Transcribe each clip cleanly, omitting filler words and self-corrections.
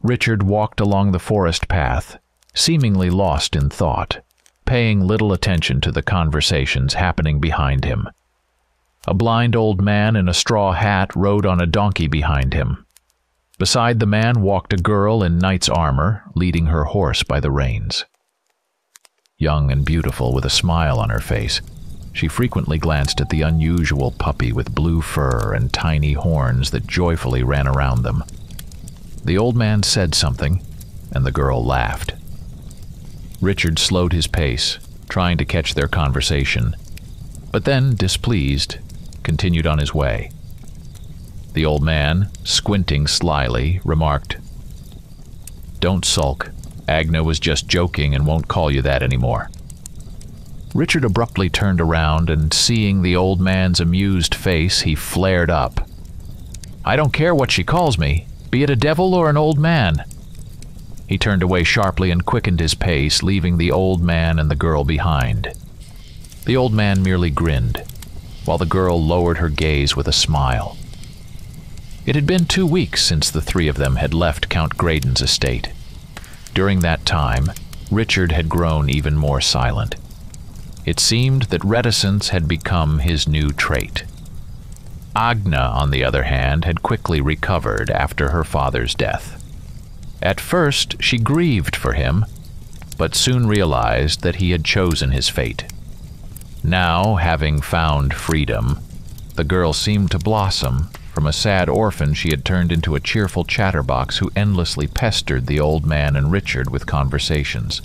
Richard walked along the forest path, seemingly lost in thought, paying little attention to the conversations happening behind him. A blind old man in a straw hat rode on a donkey behind him. Beside the man walked a girl in knight's armor, leading her horse by the reins. Young and beautiful, with a smile on her face, she frequently glanced at the unusual puppy with blue fur and tiny horns that joyfully ran around them. The old man said something, and the girl laughed. Richard slowed his pace, trying to catch their conversation, but then, displeased, continued on his way. The old man, squinting slyly, remarked, "Don't sulk. Agna was just joking and won't call you that anymore." Richard abruptly turned around, and seeing the old man's amused face, he flared up. "I don't care what she calls me, be it a devil or an old man." He turned away sharply and quickened his pace, leaving the old man and the girl behind. The old man merely grinned, while the girl lowered her gaze with a smile. It had been 2 weeks since the three of them had left Count Graydon's estate. During that time, Richard had grown even more silent. It seemed that reticence had become his new trait. Agna, on the other hand, had quickly recovered after her father's death. At first, she grieved for him, but soon realized that he had chosen his fate. Now, having found freedom, the girl seemed to blossom. From a sad orphan, she had turned into a cheerful chatterbox who endlessly pestered the old man and Richard with conversations.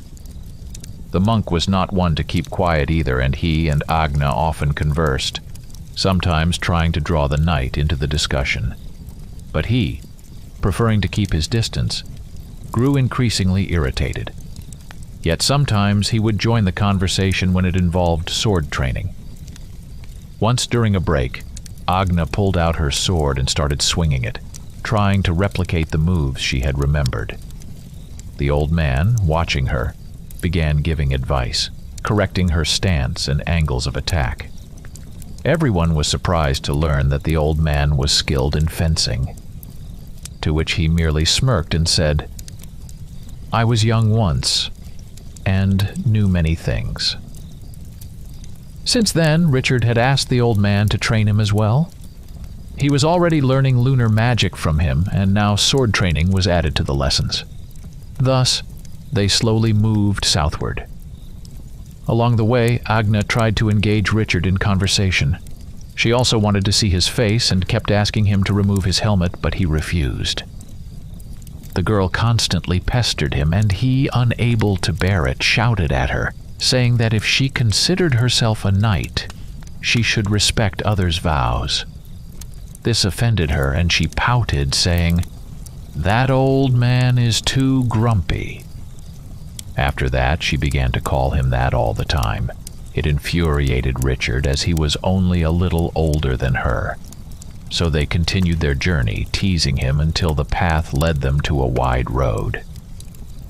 The monk was not one to keep quiet either, and he and Agna often conversed, sometimes trying to draw the knight into the discussion. But he, preferring to keep his distance, grew increasingly irritated. Yet sometimes he would join the conversation when it involved sword training. Once during a break, Agna pulled out her sword and started swinging it, trying to replicate the moves she had remembered. The old man, watching her, began giving advice, correcting her stance and angles of attack. Everyone was surprised to learn that the old man was skilled in fencing, to which he merely smirked and said, "I was young once, and knew many things." Since then, Richard had asked the old man to train him as well. He was already learning lunar magic from him, and now sword training was added to the lessons. Thus, they slowly moved southward. Along the way, Agna tried to engage Richard in conversation. She also wanted to see his face and kept asking him to remove his helmet, but he refused. The girl constantly pestered him, and he, unable to bear it, shouted at her, saying that if she considered herself a knight, she should respect others' vows. This offended her, and she pouted, saying, "That old man is too grumpy." After that, she began to call him that all the time. It infuriated Richard, as he was only a little older than her. So they continued their journey, teasing him until the path led them to a wide road.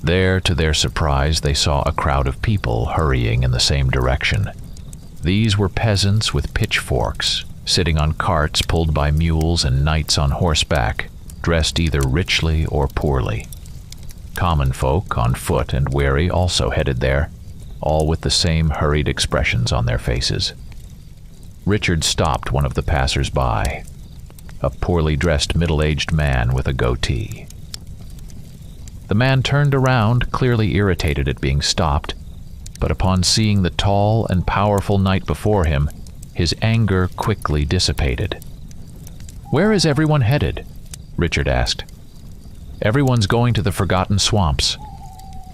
There, to their surprise, they saw a crowd of people hurrying in the same direction. These were peasants with pitchforks, sitting on carts pulled by mules, and knights on horseback, dressed either richly or poorly. Common folk, on foot and weary, also headed there, all with the same hurried expressions on their faces. Richard stopped one of the passers-by, a poorly dressed middle-aged man with a goatee. The man turned around, clearly irritated at being stopped, but upon seeing the tall and powerful knight before him, his anger quickly dissipated. "Where is everyone headed?" Richard asked. "Everyone's going to the Forgotten Swamps.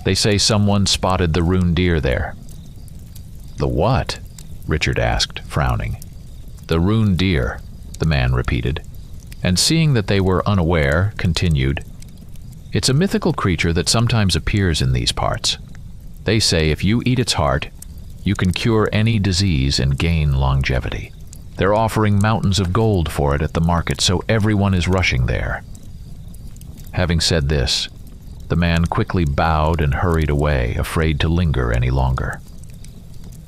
They say someone spotted the rune deer there." "The what?" Richard asked, frowning. "The rune deer," the man repeated, and seeing that they were unaware, continued, "It's a mythical creature that sometimes appears in these parts. They say if you eat its heart, you can cure any disease and gain longevity. They're offering mountains of gold for it at the market, so everyone is rushing there." Having said this, the man quickly bowed and hurried away, afraid to linger any longer.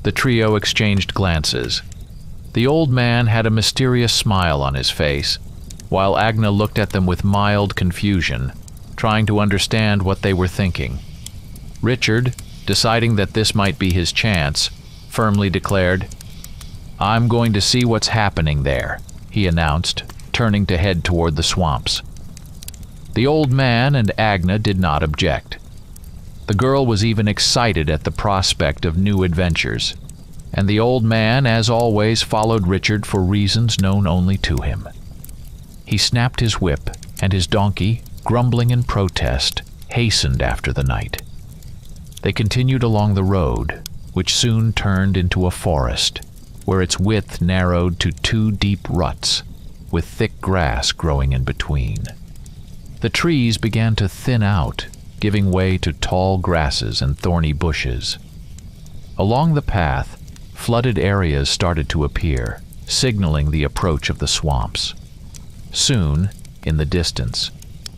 The trio exchanged glances. The old man had a mysterious smile on his face, while Agna looked at them with mild confusion, trying to understand what they were thinking. Richard, deciding that this might be his chance, firmly declared, "I'm going to see what's happening there," he announced, turning to head toward the swamps. The old man and Agna did not object. The girl was even excited at the prospect of new adventures, and the old man, as always, followed Richard for reasons known only to him. He snapped his whip, and his donkey, grumbling in protest, hastened after the knight. They continued along the road, which soon turned into a forest, where its width narrowed to 2 deep ruts, with thick grass growing in between. The trees began to thin out, giving way to tall grasses and thorny bushes. Along the path, flooded areas started to appear, signaling the approach of the swamps. Soon, in the distance,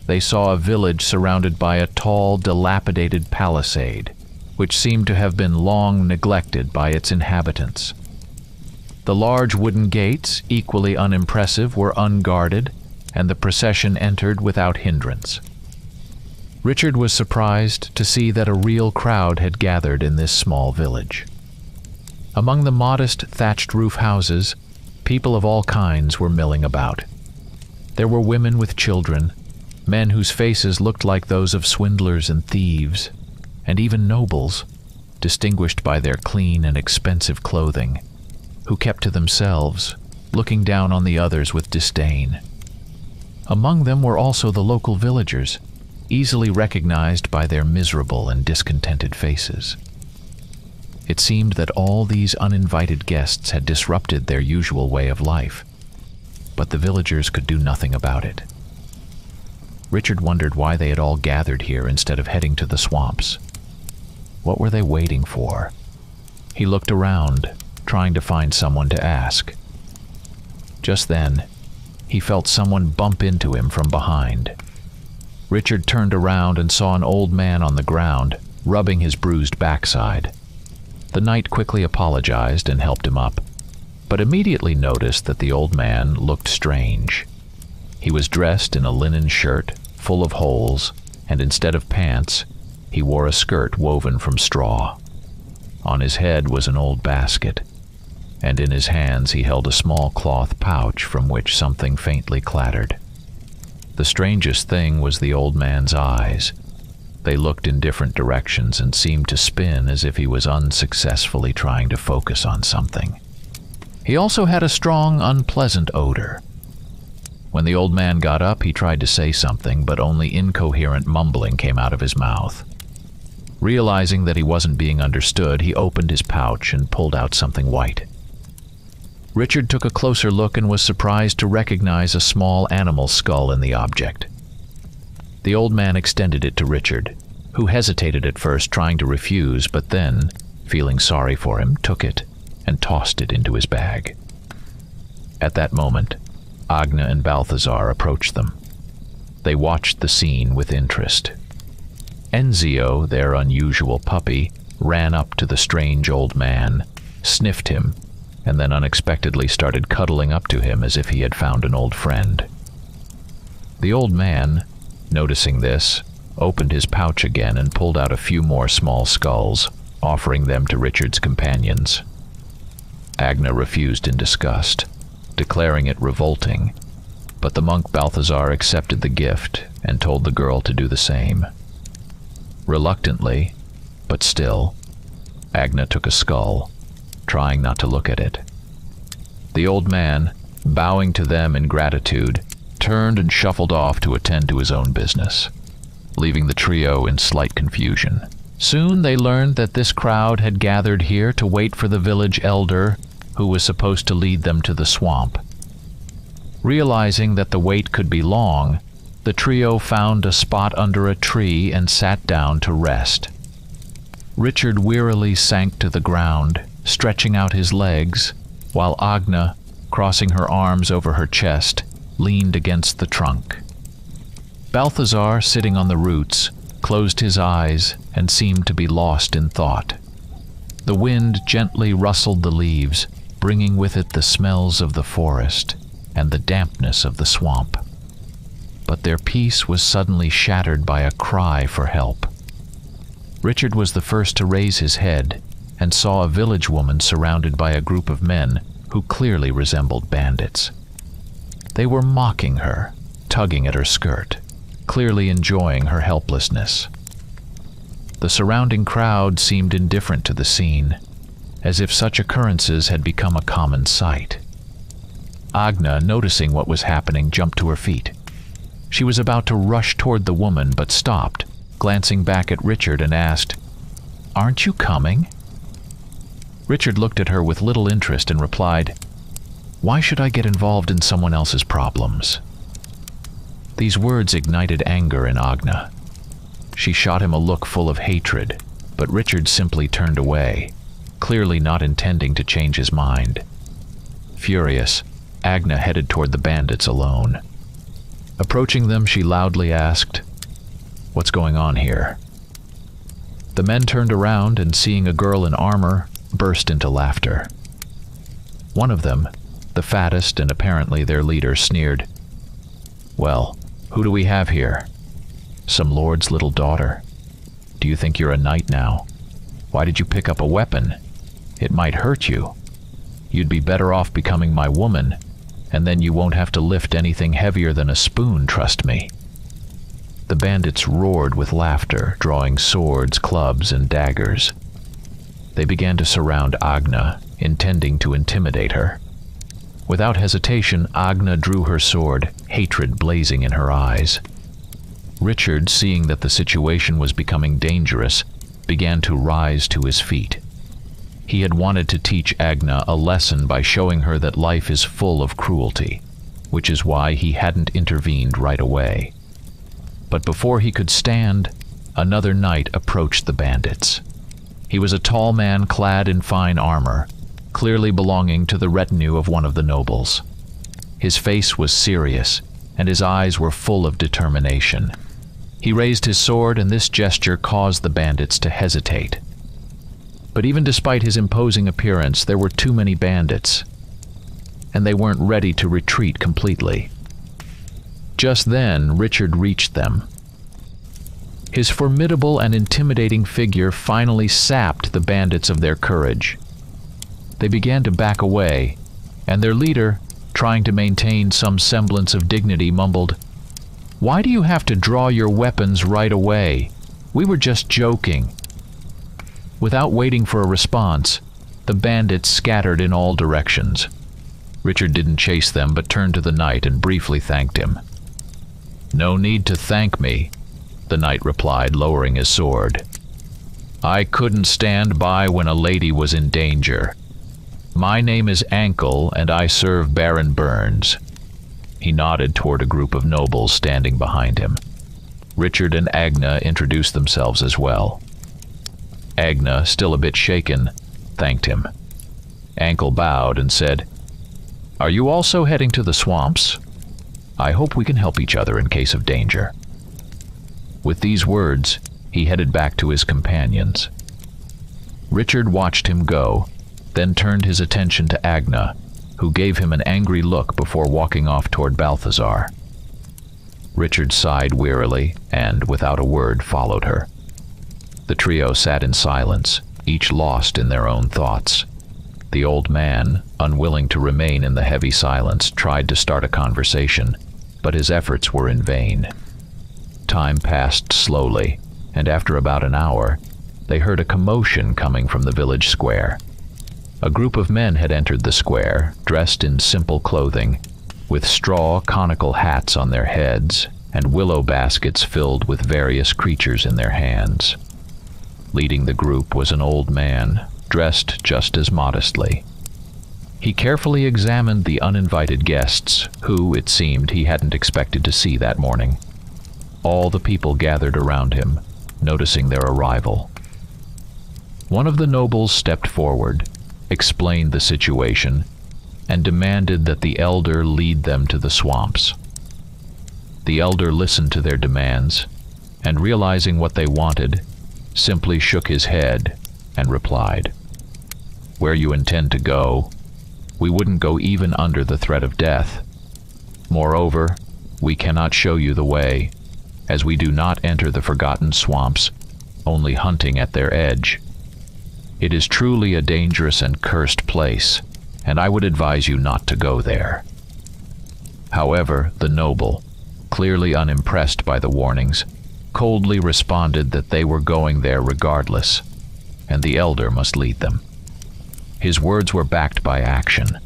they saw a village surrounded by a tall, dilapidated palisade, which seemed to have been long neglected by its inhabitants. The large wooden gates, equally unimpressive, were unguarded, and the procession entered without hindrance. Richard was surprised to see that a real crowd had gathered in this small village. Among the modest thatched roof houses, people of all kinds were milling about. There were women with children, men whose faces looked like those of swindlers and thieves, and even nobles, distinguished by their clean and expensive clothing, who kept to themselves, looking down on the others with disdain. Among them were also the local villagers, easily recognized by their miserable and discontented faces. It seemed that all these uninvited guests had disrupted their usual way of life, but the villagers could do nothing about it. Richard wondered why they had all gathered here instead of heading to the swamps. What were they waiting for? He looked around, trying to find someone to ask. Just then, he felt someone bump into him from behind. Richard turned around and saw an old man on the ground, rubbing his bruised backside. The knight quickly apologized and helped him up, but immediately noticed that the old man looked strange. He was dressed in a linen shirt, full of holes, and instead of pants, he wore a skirt woven from straw. On his head was an old basket, and in his hands he held a small cloth pouch from which something faintly clattered. The strangest thing was the old man's eyes. They looked in different directions and seemed to spin as if he was unsuccessfully trying to focus on something. He also had a strong, unpleasant odor. When the old man got up, he tried to say something, but only incoherent mumbling came out of his mouth. Realizing that he wasn't being understood, he opened his pouch and pulled out something white. Richard took a closer look and was surprised to recognize a small animal skull in the object. The old man extended it to Richard, who hesitated at first, trying to refuse, but then, feeling sorry for him, took it and tossed it into his bag. At that moment, Agna and Balthazar approached them. They watched the scene with interest. Enzio, their unusual puppy, ran up to the strange old man, sniffed him, and then unexpectedly started cuddling up to him as if he had found an old friend. The old man, noticing this, opened his pouch again and pulled out a few more small skulls, offering them to Richard's companions. Agna refused in disgust, declaring it revolting, but the monk Balthazar accepted the gift and told the girl to do the same. Reluctantly, but still, Agna took a skull, trying not to look at it. The old man, bowing to them in gratitude, turned and shuffled off to attend to his own business, leaving the trio in slight confusion. Soon they learned that this crowd had gathered here to wait for the village elder who was supposed to lead them to the swamp. Realizing that the wait could be long, the trio found a spot under a tree and sat down to rest. Richard wearily sank to the ground, stretching out his legs, while Agna, crossing her arms over her chest, leaned against the trunk. Balthazar, sitting on the roots, closed his eyes and seemed to be lost in thought. The wind gently rustled the leaves, bringing with it the smells of the forest and the dampness of the swamp. but their peace was suddenly shattered by a cry for help. Richard was the first to raise his head and saw a village woman surrounded by a group of men who clearly resembled bandits. They were mocking her, tugging at her skirt, clearly enjoying her helplessness. The surrounding crowd seemed indifferent to the scene, as if such occurrences had become a common sight. Agna, noticing what was happening, jumped to her feet. She was about to rush toward the woman, but stopped, glancing back at Richard and asked, "Aren't you coming?" Richard looked at her with little interest and replied, "Why should I get involved in someone else's problems?" These words ignited anger in Agna. She shot him a look full of hatred, but Richard simply turned away, clearly not intending to change his mind. Furious, Agna headed toward the bandits alone. Approaching them, she loudly asked, "What's going on here?" The men turned around and, seeing a girl in armor, burst into laughter. One of them, the fattest and apparently their leader, sneered, "Well, who do we have here? Some lord's little daughter? Do you think you're a knight now? Why did you pick up a weapon? It might hurt you. You'd be better off becoming my woman, and then you won't have to lift anything heavier than a spoon, trust me." The bandits roared with laughter, drawing swords, clubs, and daggers. They began to surround Agna, intending to intimidate her. Without hesitation, Agna drew her sword, hatred blazing in her eyes. Richard, seeing that the situation was becoming dangerous, began to rise to his feet. He had wanted to teach Agna a lesson by showing her that life is full of cruelty, which is why he hadn't intervened right away. But before he could stand, another knight approached the bandits. He was a tall man clad in fine armor, clearly belonging to the retinue of one of the nobles. His face was serious, and his eyes were full of determination. He raised his sword, and this gesture caused the bandits to hesitate. But even despite his imposing appearance, there were too many bandits, and they weren't ready to retreat completely. Just then, Richard reached them. His formidable and intimidating figure finally sapped the bandits of their courage. They began to back away, and their leader, trying to maintain some semblance of dignity, mumbled, "Why do you have to draw your weapons right away? We were just joking." Without waiting for a response, the bandits scattered in all directions. Richard didn't chase them, but turned to the knight and briefly thanked him. "No need to thank me," the knight replied, lowering his sword. "I couldn't stand by when a lady was in danger. My name is Ankle, and I serve Baron Burns." He nodded toward a group of nobles standing behind him. Richard and Agna introduced themselves as well. Agna, still a bit shaken, thanked him. Ankle bowed and said, "Are you also heading to the swamps? I hope we can help each other in case of danger." With these words, he headed back to his companions. Richard watched him go, then turned his attention to Agna, who gave him an angry look before walking off toward Balthazar. Richard sighed wearily and, without a word, followed her. The trio sat in silence, each lost in their own thoughts. The old man, unwilling to remain in the heavy silence, tried to start a conversation, but his efforts were in vain. Time passed slowly, and after about an hour, they heard a commotion coming from the village square. A group of men had entered the square, dressed in simple clothing, with straw conical hats on their heads and willow baskets filled with various creatures in their hands. Leading the group was an old man, dressed just as modestly. He carefully examined the uninvited guests, who, it seemed, he hadn't expected to see that morning. All the people gathered around him, noticing their arrival. One of the nobles stepped forward, explained the situation, and demanded that the elder lead them to the swamps. The elder listened to their demands, and realizing what they wanted, simply shook his head and replied, "Where you intend to go, we wouldn't go even under the threat of death. Moreover, We cannot show you the way, as we do not enter the forgotten swamps, only hunting at their edge. It is truly a dangerous and cursed place, and I would advise you not to go there." However, the noble, clearly unimpressed by the warnings, coldly responded that they were going there regardless, and the elder must lead them. His words were backed by action.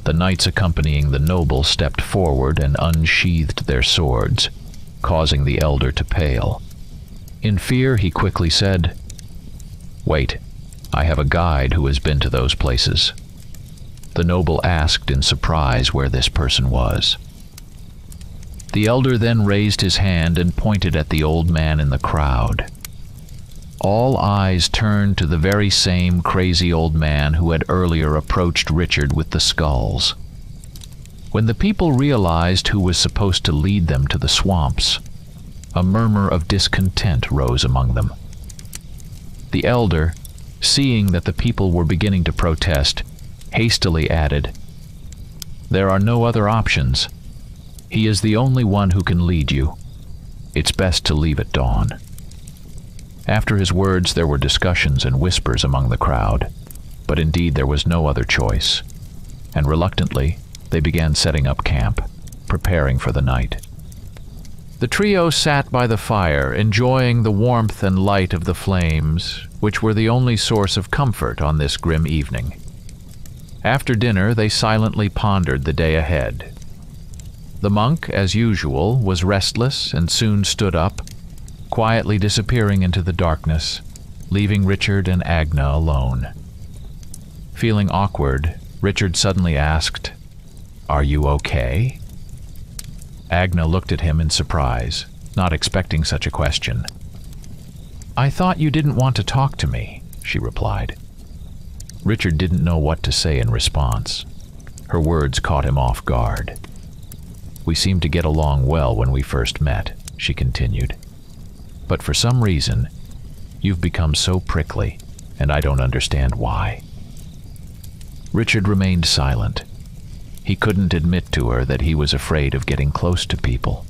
The knights accompanying the noble stepped forward and unsheathed their swords, causing the elder to pale. In fear, he quickly said, "Wait, I have a guide who has been to those places." The noble asked in surprise where this person was. The elder then raised his hand and pointed at the old man in the crowd. All eyes turned to the very same crazy old man who had earlier approached Richard with the skulls. When the people realized who was supposed to lead them to the swamps, a murmur of discontent rose among them. The elder, seeing that the people were beginning to protest, hastily added, "There are no other options. He is the only one who can lead you. It's best to leave at dawn." After his words, there were discussions and whispers among the crowd, but indeed there was no other choice, and reluctantly they began setting up camp, preparing for the night. The trio sat by the fire, enjoying the warmth and light of the flames, which were the only source of comfort on this grim evening. After dinner, they silently pondered the day ahead. The monk, as usual, was restless and soon stood up, quietly disappearing into the darkness, leaving Richard and Agna alone. Feeling awkward, Richard suddenly asked, "Are you okay?" Agna looked at him in surprise, not expecting such a question. "I thought you didn't want to talk to me," she replied. Richard didn't know what to say in response. Her words caught him off guard. "We seemed to get along well when we first met," she continued. "But for some reason, you've become so prickly, and I don't understand why." Richard remained silent. He couldn't admit to her that he was afraid of getting close to people.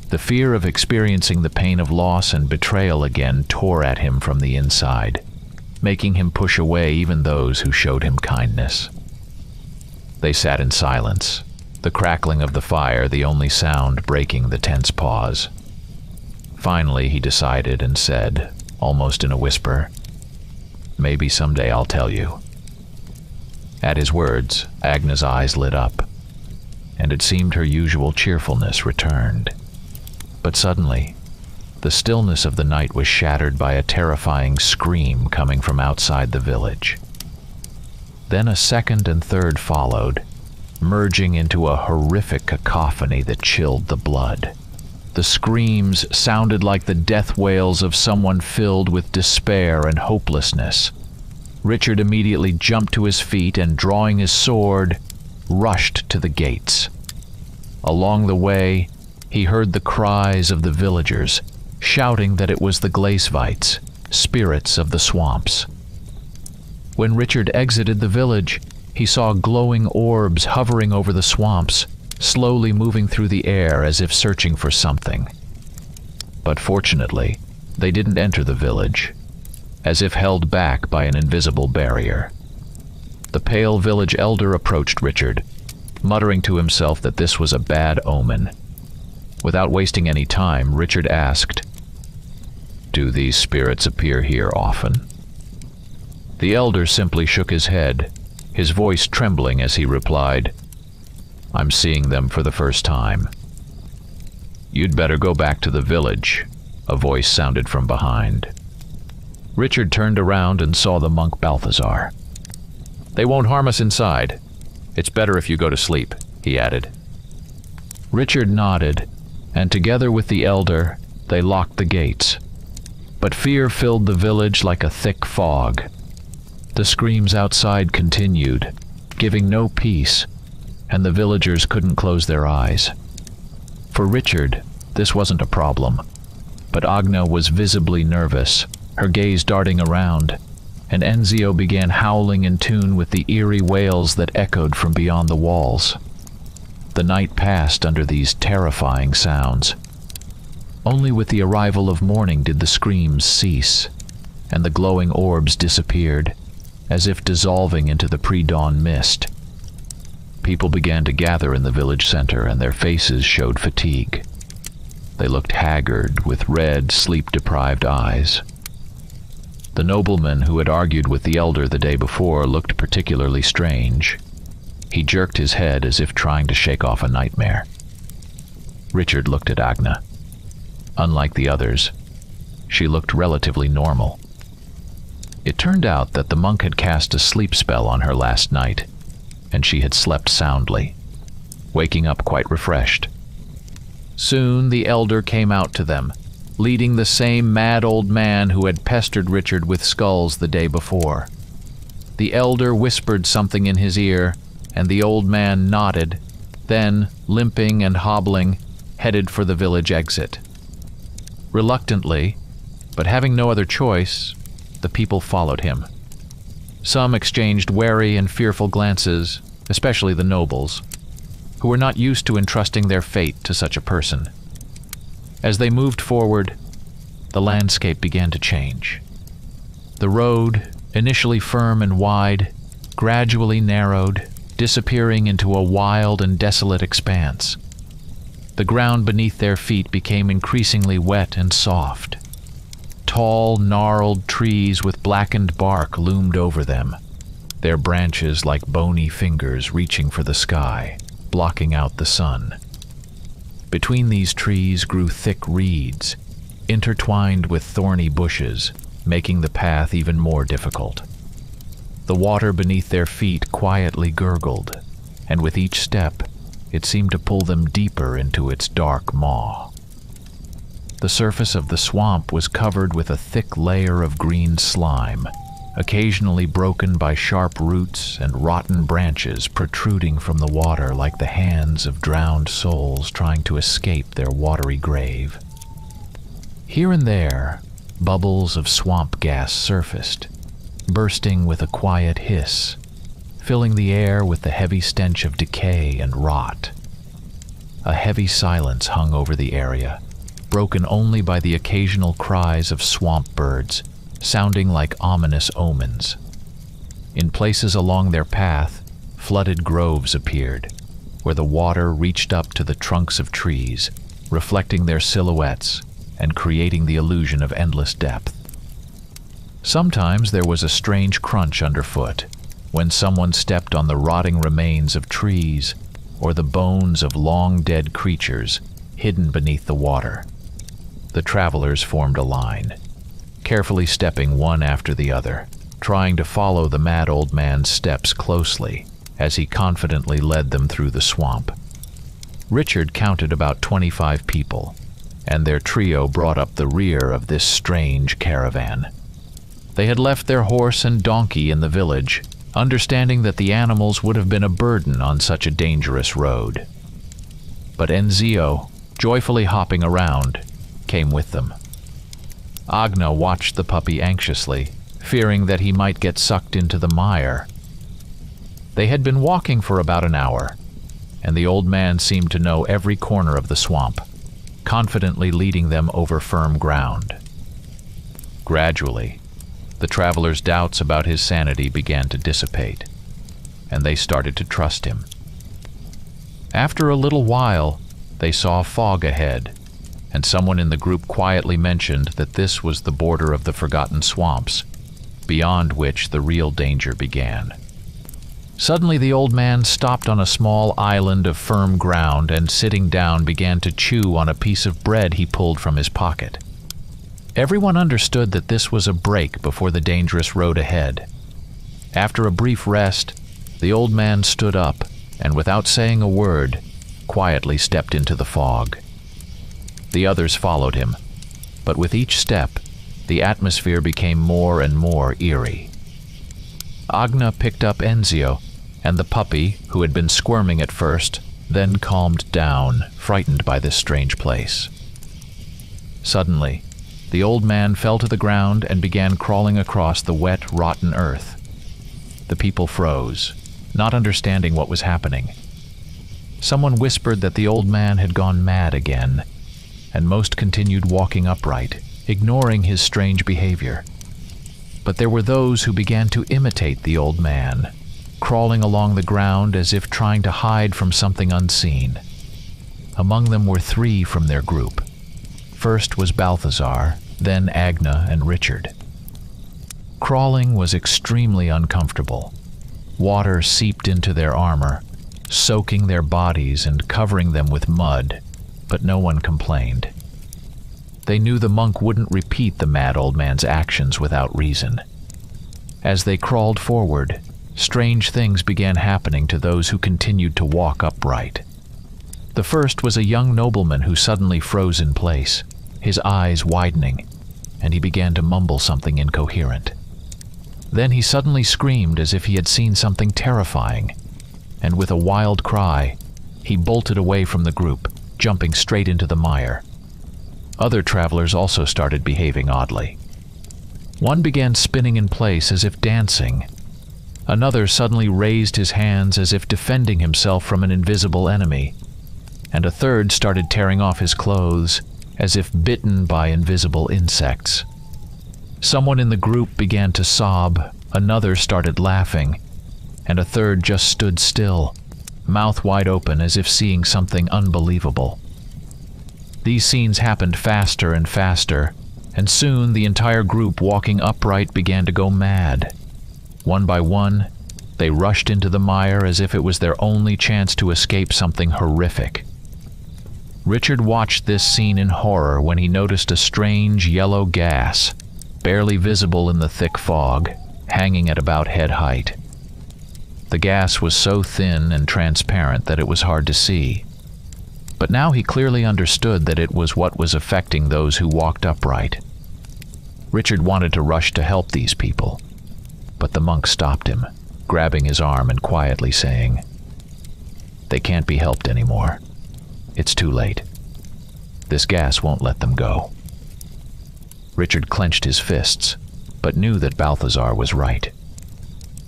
The fear of experiencing the pain of loss and betrayal again tore at him from the inside, making him push away even those who showed him kindness. They sat in silence, the crackling of the fire the only sound breaking the tense pause. Finally, he decided and said, almost in a whisper, "Maybe someday I'll tell you." At his words, Agna's eyes lit up, and it seemed her usual cheerfulness returned. But suddenly, the stillness of the night was shattered by a terrifying scream coming from outside the village. Then a second and third followed, merging into a horrific cacophony that chilled the blood. The screams sounded like the death wails of someone filled with despair and hopelessness. Richard immediately jumped to his feet and, drawing his sword, rushed to the gates. Along the way, he heard the cries of the villagers, shouting that it was the Glacevites, spirits of the swamps. When Richard exited the village, he saw glowing orbs hovering over the swamps, slowly moving through the air as if searching for something. But fortunately, they didn't enter the village, as if held back by an invisible barrier. The pale village elder approached Richard, muttering to himself that this was a bad omen. Without wasting any time, Richard asked, "Do these spirits appear here often?" The elder simply shook his head, his voice trembling as he replied, "I'm seeing them for the first time." "You'd better go back to the village," a voice sounded from behind. Richard turned around and saw the monk Balthazar. "They won't harm us inside. It's better if you go to sleep," he added. Richard nodded, and together with the elder, they locked the gates. But fear filled the village like a thick fog. The screams outside continued, giving no peace, and the villagers couldn't close their eyes. For Richard, this wasn't a problem, but Agna was visibly nervous, her gaze darting around, and Enzio began howling in tune with the eerie wails that echoed from beyond the walls. The night passed under these terrifying sounds. Only with the arrival of morning did the screams cease, and the glowing orbs disappeared, as if dissolving into the pre-dawn mist. People began to gather in the village center, and their faces showed fatigue. They looked haggard, with red, sleep-deprived eyes. The nobleman who had argued with the elder the day before looked particularly strange. He jerked his head as if trying to shake off a nightmare. Richard looked at Agna. Unlike the others, she looked relatively normal. It turned out that the monk had cast a sleep spell on her last night, and she had slept soundly, waking up quite refreshed. Soon the elder came out to them, leading the same mad old man who had pestered Richard with skulls the day before. The elder whispered something in his ear, and the old man nodded, then, limping and hobbling, headed for the village exit. Reluctantly, but having no other choice, the people followed him. Some exchanged wary and fearful glances, especially the nobles, who were not used to entrusting their fate to such a person. As they moved forward, the landscape began to change. The road, initially firm and wide, gradually narrowed, disappearing into a wild and desolate expanse. The ground beneath their feet became increasingly wet and soft. Tall, gnarled trees with blackened bark loomed over them, their branches like bony fingers reaching for the sky, blocking out the sun. Between these trees grew thick reeds, intertwined with thorny bushes, making the path even more difficult. The water beneath their feet quietly gurgled, and with each step, it seemed to pull them deeper into its dark maw. The surface of the swamp was covered with a thick layer of green slime, occasionally broken by sharp roots and rotten branches protruding from the water like the hands of drowned souls trying to escape their watery grave. Here and there, bubbles of swamp gas surfaced, bursting with a quiet hiss, filling the air with the heavy stench of decay and rot. A heavy silence hung over the area, broken only by the occasional cries of swamp birds, sounding like ominous omens. In places along their path, flooded groves appeared, where the water reached up to the trunks of trees, reflecting their silhouettes and creating the illusion of endless depth. Sometimes there was a strange crunch underfoot, when someone stepped on the rotting remains of trees or the bones of long-dead creatures hidden beneath the water. The travelers formed a line, carefully stepping one after the other, trying to follow the mad old man's steps closely as he confidently led them through the swamp. Richard counted about 25 people, and their trio brought up the rear of this strange caravan. They had left their horse and donkey in the village, understanding that the animals would have been a burden on such a dangerous road. But Enzio, joyfully hopping around, came with them. Agna watched the puppy anxiously, fearing that he might get sucked into the mire. They had been walking for about an hour, and the old man seemed to know every corner of the swamp, confidently leading them over firm ground. Gradually, the travelers' doubts about his sanity began to dissipate, and they started to trust him. After a little while, they saw fog ahead, and someone in the group quietly mentioned that this was the border of the Forgotten Swamps, beyond which the real danger began. Suddenly the old man stopped on a small island of firm ground and, sitting down, began to chew on a piece of bread he pulled from his pocket. Everyone understood that this was a break before the dangerous road ahead. After a brief rest, the old man stood up and, without saying a word, quietly stepped into the fog. The others followed him, but with each step, the atmosphere became more and more eerie. Agna picked up Enzio, and the puppy, who had been squirming at first, then calmed down, frightened by this strange place. Suddenly, the old man fell to the ground and began crawling across the wet, rotten earth. The people froze, not understanding what was happening. Someone whispered that the old man had gone mad again, and most continued walking upright, ignoring his strange behavior. But there were those who began to imitate the old man, crawling along the ground as if trying to hide from something unseen. Among them were 3 from their group. First was Balthazar, then Agna and Richard. Crawling was extremely uncomfortable. Water seeped into their armor, soaking their bodies and covering them with mud, but no one complained. They knew the monk wouldn't repeat the mad old man's actions without reason. As they crawled forward, strange things began happening to those who continued to walk upright. The first was a young nobleman who suddenly froze in place, his eyes widening, and he began to mumble something incoherent. Then he suddenly screamed as if he had seen something terrifying, and with a wild cry, he bolted away from the group, jumping straight into the mire. Other travelers also started behaving oddly. One began spinning in place as if dancing. Another suddenly raised his hands as if defending himself from an invisible enemy, and a third started tearing off his clothes as if bitten by invisible insects. Someone in the group began to sob, another started laughing, and a third just stood still, mouth wide open as if seeing something unbelievable. These scenes happened faster and faster, and soon the entire group walking upright began to go mad. One by one, they rushed into the mire as if it was their only chance to escape something horrific. Richard watched this scene in horror when he noticed a strange yellow gas, barely visible in the thick fog, hanging at about head height. The gas was so thin and transparent that it was hard to see. But now he clearly understood that it was what was affecting those who walked upright. Richard wanted to rush to help these people, but the monk stopped him, grabbing his arm and quietly saying, "They can't be helped anymore. It's too late. This gas won't let them go." Richard clenched his fists, but knew that Balthazar was right.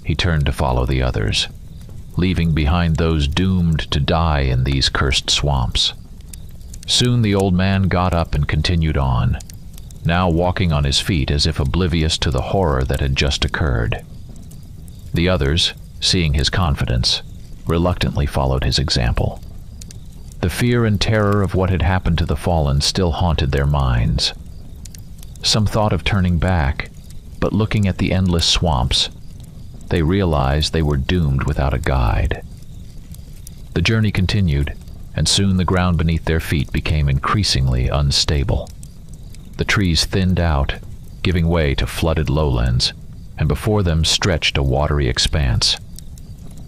He turned to follow the others, leaving behind those doomed to die in these cursed swamps. Soon the old man got up and continued on, now walking on his feet as if oblivious to the horror that had just occurred. The others, seeing his confidence, reluctantly followed his example. The fear and terror of what had happened to the fallen still haunted their minds. Some thought of turning back, but looking at the endless swamps, they realized they were doomed without a guide. The journey continued, and soon the ground beneath their feet became increasingly unstable. The trees thinned out, giving way to flooded lowlands, and before them stretched a watery expanse.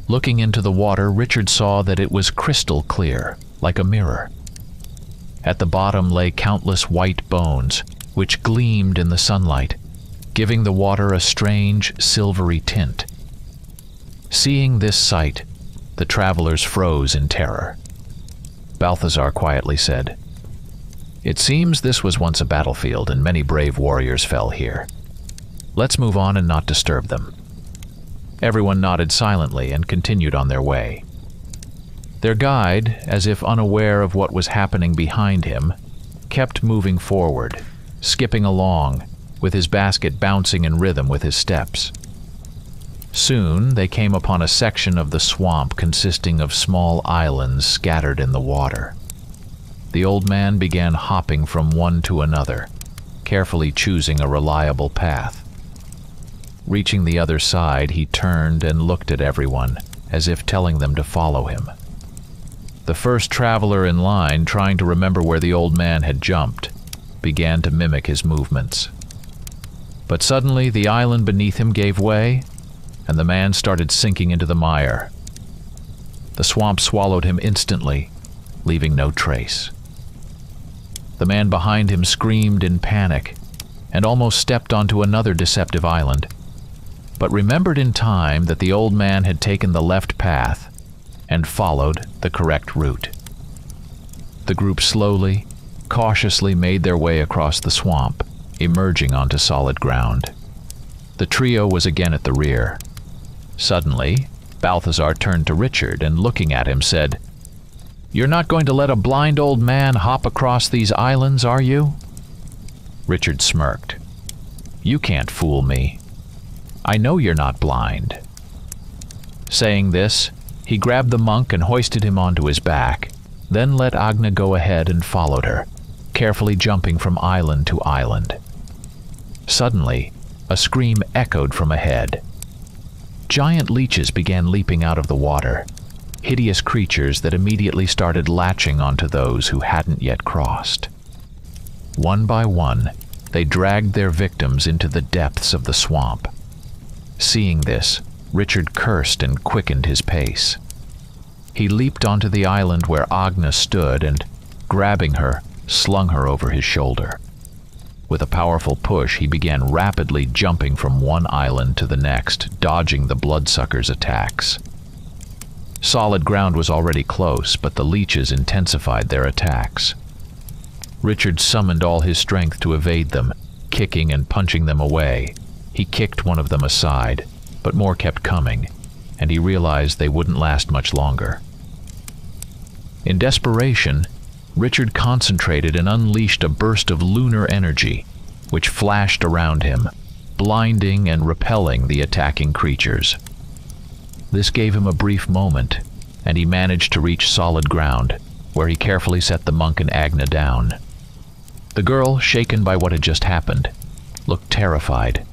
Looking into the water, Richard saw that it was crystal clear, like a mirror. At the bottom lay countless white bones, which gleamed in the sunlight, giving the water a strange, silvery tint. Seeing this sight, the travelers froze in terror. Balthazar quietly said, "It seems this was once a battlefield, and many brave warriors fell here. Let's move on and not disturb them." Everyone nodded silently and continued on their way. Their guide, as if unaware of what was happening behind him, kept moving forward, skipping along, with his basket bouncing in rhythm with his steps. Soon they came upon a section of the swamp consisting of small islands scattered in the water. The old man began hopping from one to another, carefully choosing a reliable path. Reaching the other side, he turned and looked at everyone, as if telling them to follow him. The first traveler in line, trying to remember where the old man had jumped, began to mimic his movements. But suddenly the island beneath him gave way, and the man started sinking into the mire. The swamp swallowed him instantly, leaving no trace. The man behind him screamed in panic and almost stepped onto another deceptive island, but remembered in time that the old man had taken the left path and followed the correct route. The group slowly, cautiously made their way across the swamp, emerging onto solid ground. The trio was again at the rear. Suddenly, Balthazar turned to Richard and, looking at him, said, You're not going to let a blind old man hop across these islands, are you?" Richard smirked. "You can't fool me. I know you're not blind." Saying this, he grabbed the monk and hoisted him onto his back, then let Agna go ahead and followed her, carefully jumping from island to island. Suddenly, a scream echoed from ahead. Giant leeches began leaping out of the water, hideous creatures that immediately started latching onto those who hadn't yet crossed. One by one, they dragged their victims into the depths of the swamp. Seeing this, Richard cursed and quickened his pace. He leaped onto the island where Agna stood and, grabbing her, slung her over his shoulder. With a powerful push, he began rapidly jumping from one island to the next, dodging the bloodsuckers' attacks. Solid ground was already close, but the leeches intensified their attacks. Richard summoned all his strength to evade them, kicking and punching them away. He kicked one of them aside, but more kept coming, and he realized they wouldn't last much longer. In desperation, Richard concentrated and unleashed a burst of lunar energy, which flashed around him, blinding and repelling the attacking creatures. This gave him a brief moment, and he managed to reach solid ground, where he carefully set the monk and Agna down. The girl, shaken by what had just happened, looked terrified,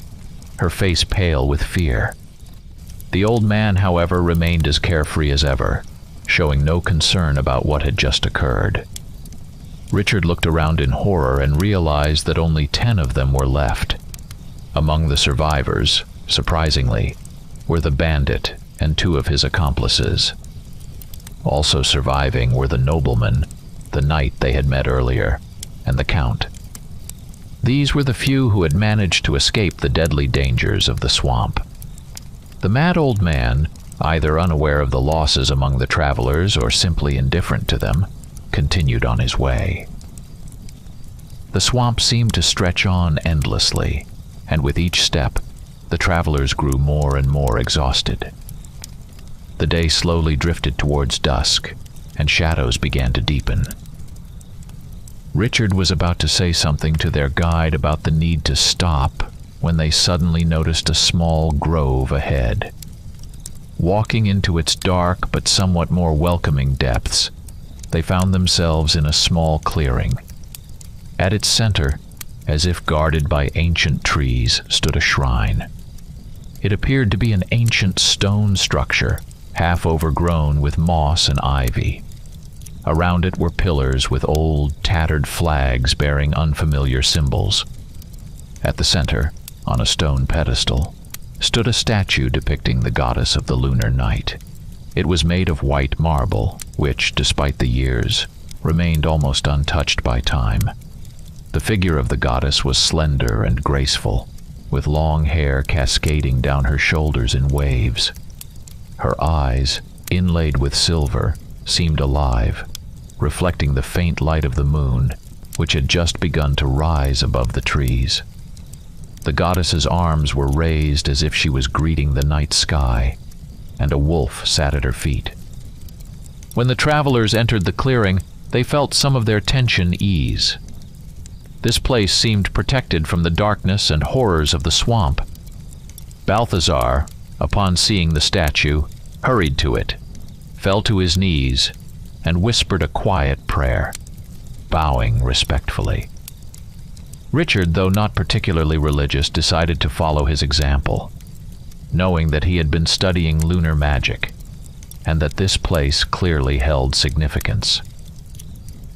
her face pale with fear. The old man, however, remained as carefree as ever, showing no concern about what had just occurred. Richard looked around in horror and realized that only 10 of them were left. Among the survivors, surprisingly, were the bandit and 2 of his accomplices. Also surviving were the nobleman, the knight they had met earlier, and the count. These were the few who had managed to escape the deadly dangers of the swamp. The mad old man, either unaware of the losses among the travelers or simply indifferent to them, continued on his way. The swamp seemed to stretch on endlessly, and with each step, the travelers grew more and more exhausted. The day slowly drifted towards dusk, and shadows began to deepen. Richard was about to say something to their guide about the need to stop when they suddenly noticed a small grove ahead. Walking into its dark but somewhat more welcoming depths, they found themselves in a small clearing. At its center, as if guarded by ancient trees, stood a shrine. It appeared to be an ancient stone structure, half overgrown with moss and ivy. Around it were pillars with old, tattered flags bearing unfamiliar symbols. At the center, on a stone pedestal, stood a statue depicting the goddess of the lunar night. It was made of white marble, which, despite the years, remained almost untouched by time. The figure of the goddess was slender and graceful, with long hair cascading down her shoulders in waves. Her eyes, inlaid with silver, seemed alive, reflecting the faint light of the moon, which had just begun to rise above the trees. The goddess's arms were raised as if she was greeting the night sky, and a wolf sat at her feet. When the travelers entered the clearing, they felt some of their tension ease. This place seemed protected from the darkness and horrors of the swamp. Balthazar, upon seeing the statue, hurried to it, fell to his knees, and whispered a quiet prayer, bowing respectfully. Richard, though not particularly religious, decided to follow his example, knowing that he had been studying lunar magic, and that this place clearly held significance.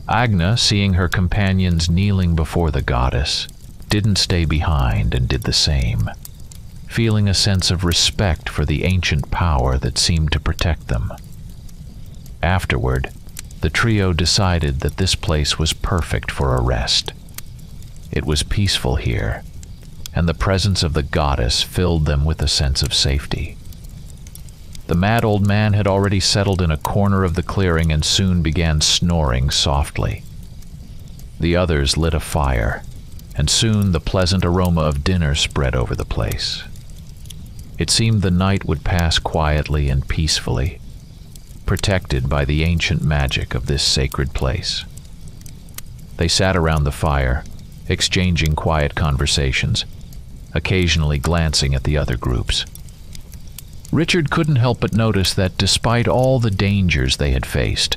Agna, seeing her companions kneeling before the goddess, didn't stay behind and did the same, feeling a sense of respect for the ancient power that seemed to protect them. Afterward, the trio decided that this place was perfect for a rest. It was peaceful here, and the presence of the goddess filled them with a sense of safety. The mad old man had already settled in a corner of the clearing and soon began snoring softly. The others lit a fire, and soon the pleasant aroma of dinner spread over the place. It seemed the night would pass quietly and peacefully, protected by the ancient magic of this sacred place. They sat around the fire, exchanging quiet conversations, occasionally glancing at the other groups. Richard couldn't help but notice that despite all the dangers they had faced,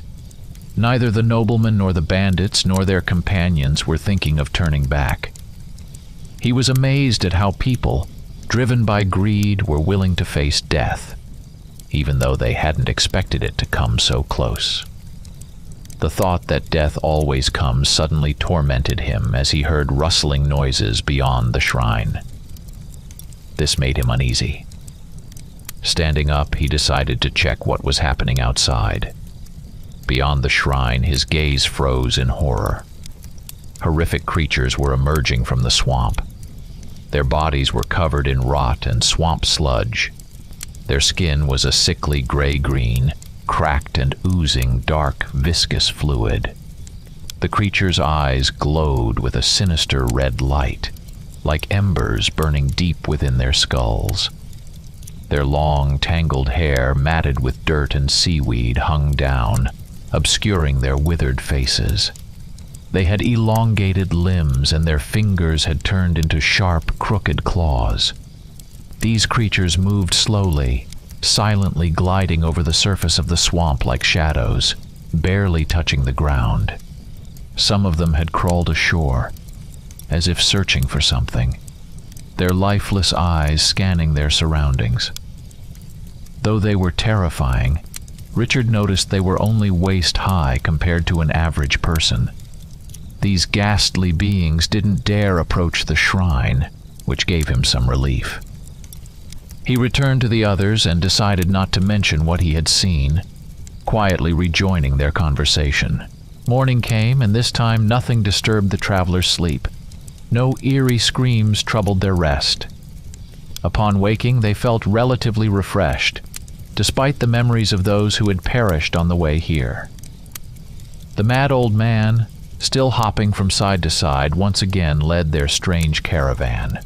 neither the noblemen nor the bandits nor their companions were thinking of turning back. He was amazed at how people, driven by greed, were willing to face death, even though they hadn't expected it to come so close. The thought that death always comes suddenly tormented him as he heard rustling noises beyond the shrine. This made him uneasy. Standing up, he decided to check what was happening outside. Beyond the shrine, his gaze froze in horror. Horrific creatures were emerging from the swamp. Their bodies were covered in rot and swamp sludge. Their skin was a sickly gray-green, cracked and oozing dark, viscous fluid. The creatures' eyes glowed with a sinister red light, like embers burning deep within their skulls. Their long, tangled hair, matted with dirt and seaweed, hung down, obscuring their withered faces. They had elongated limbs, and their fingers had turned into sharp, crooked claws. These creatures moved slowly, silently gliding over the surface of the swamp like shadows, barely touching the ground. Some of them had crawled ashore, as if searching for something, their lifeless eyes scanning their surroundings. Though they were terrifying, Richard noticed they were only waist-high compared to an average person. These ghastly beings didn't dare approach the shrine, which gave him some relief. He returned to the others and decided not to mention what he had seen, quietly rejoining their conversation. Morning came, and this time nothing disturbed the travelers' sleep. No eerie screams troubled their rest. Upon waking, they felt relatively refreshed, despite the memories of those who had perished on the way here. The mad old man, still hopping from side to side, once again led their strange caravan,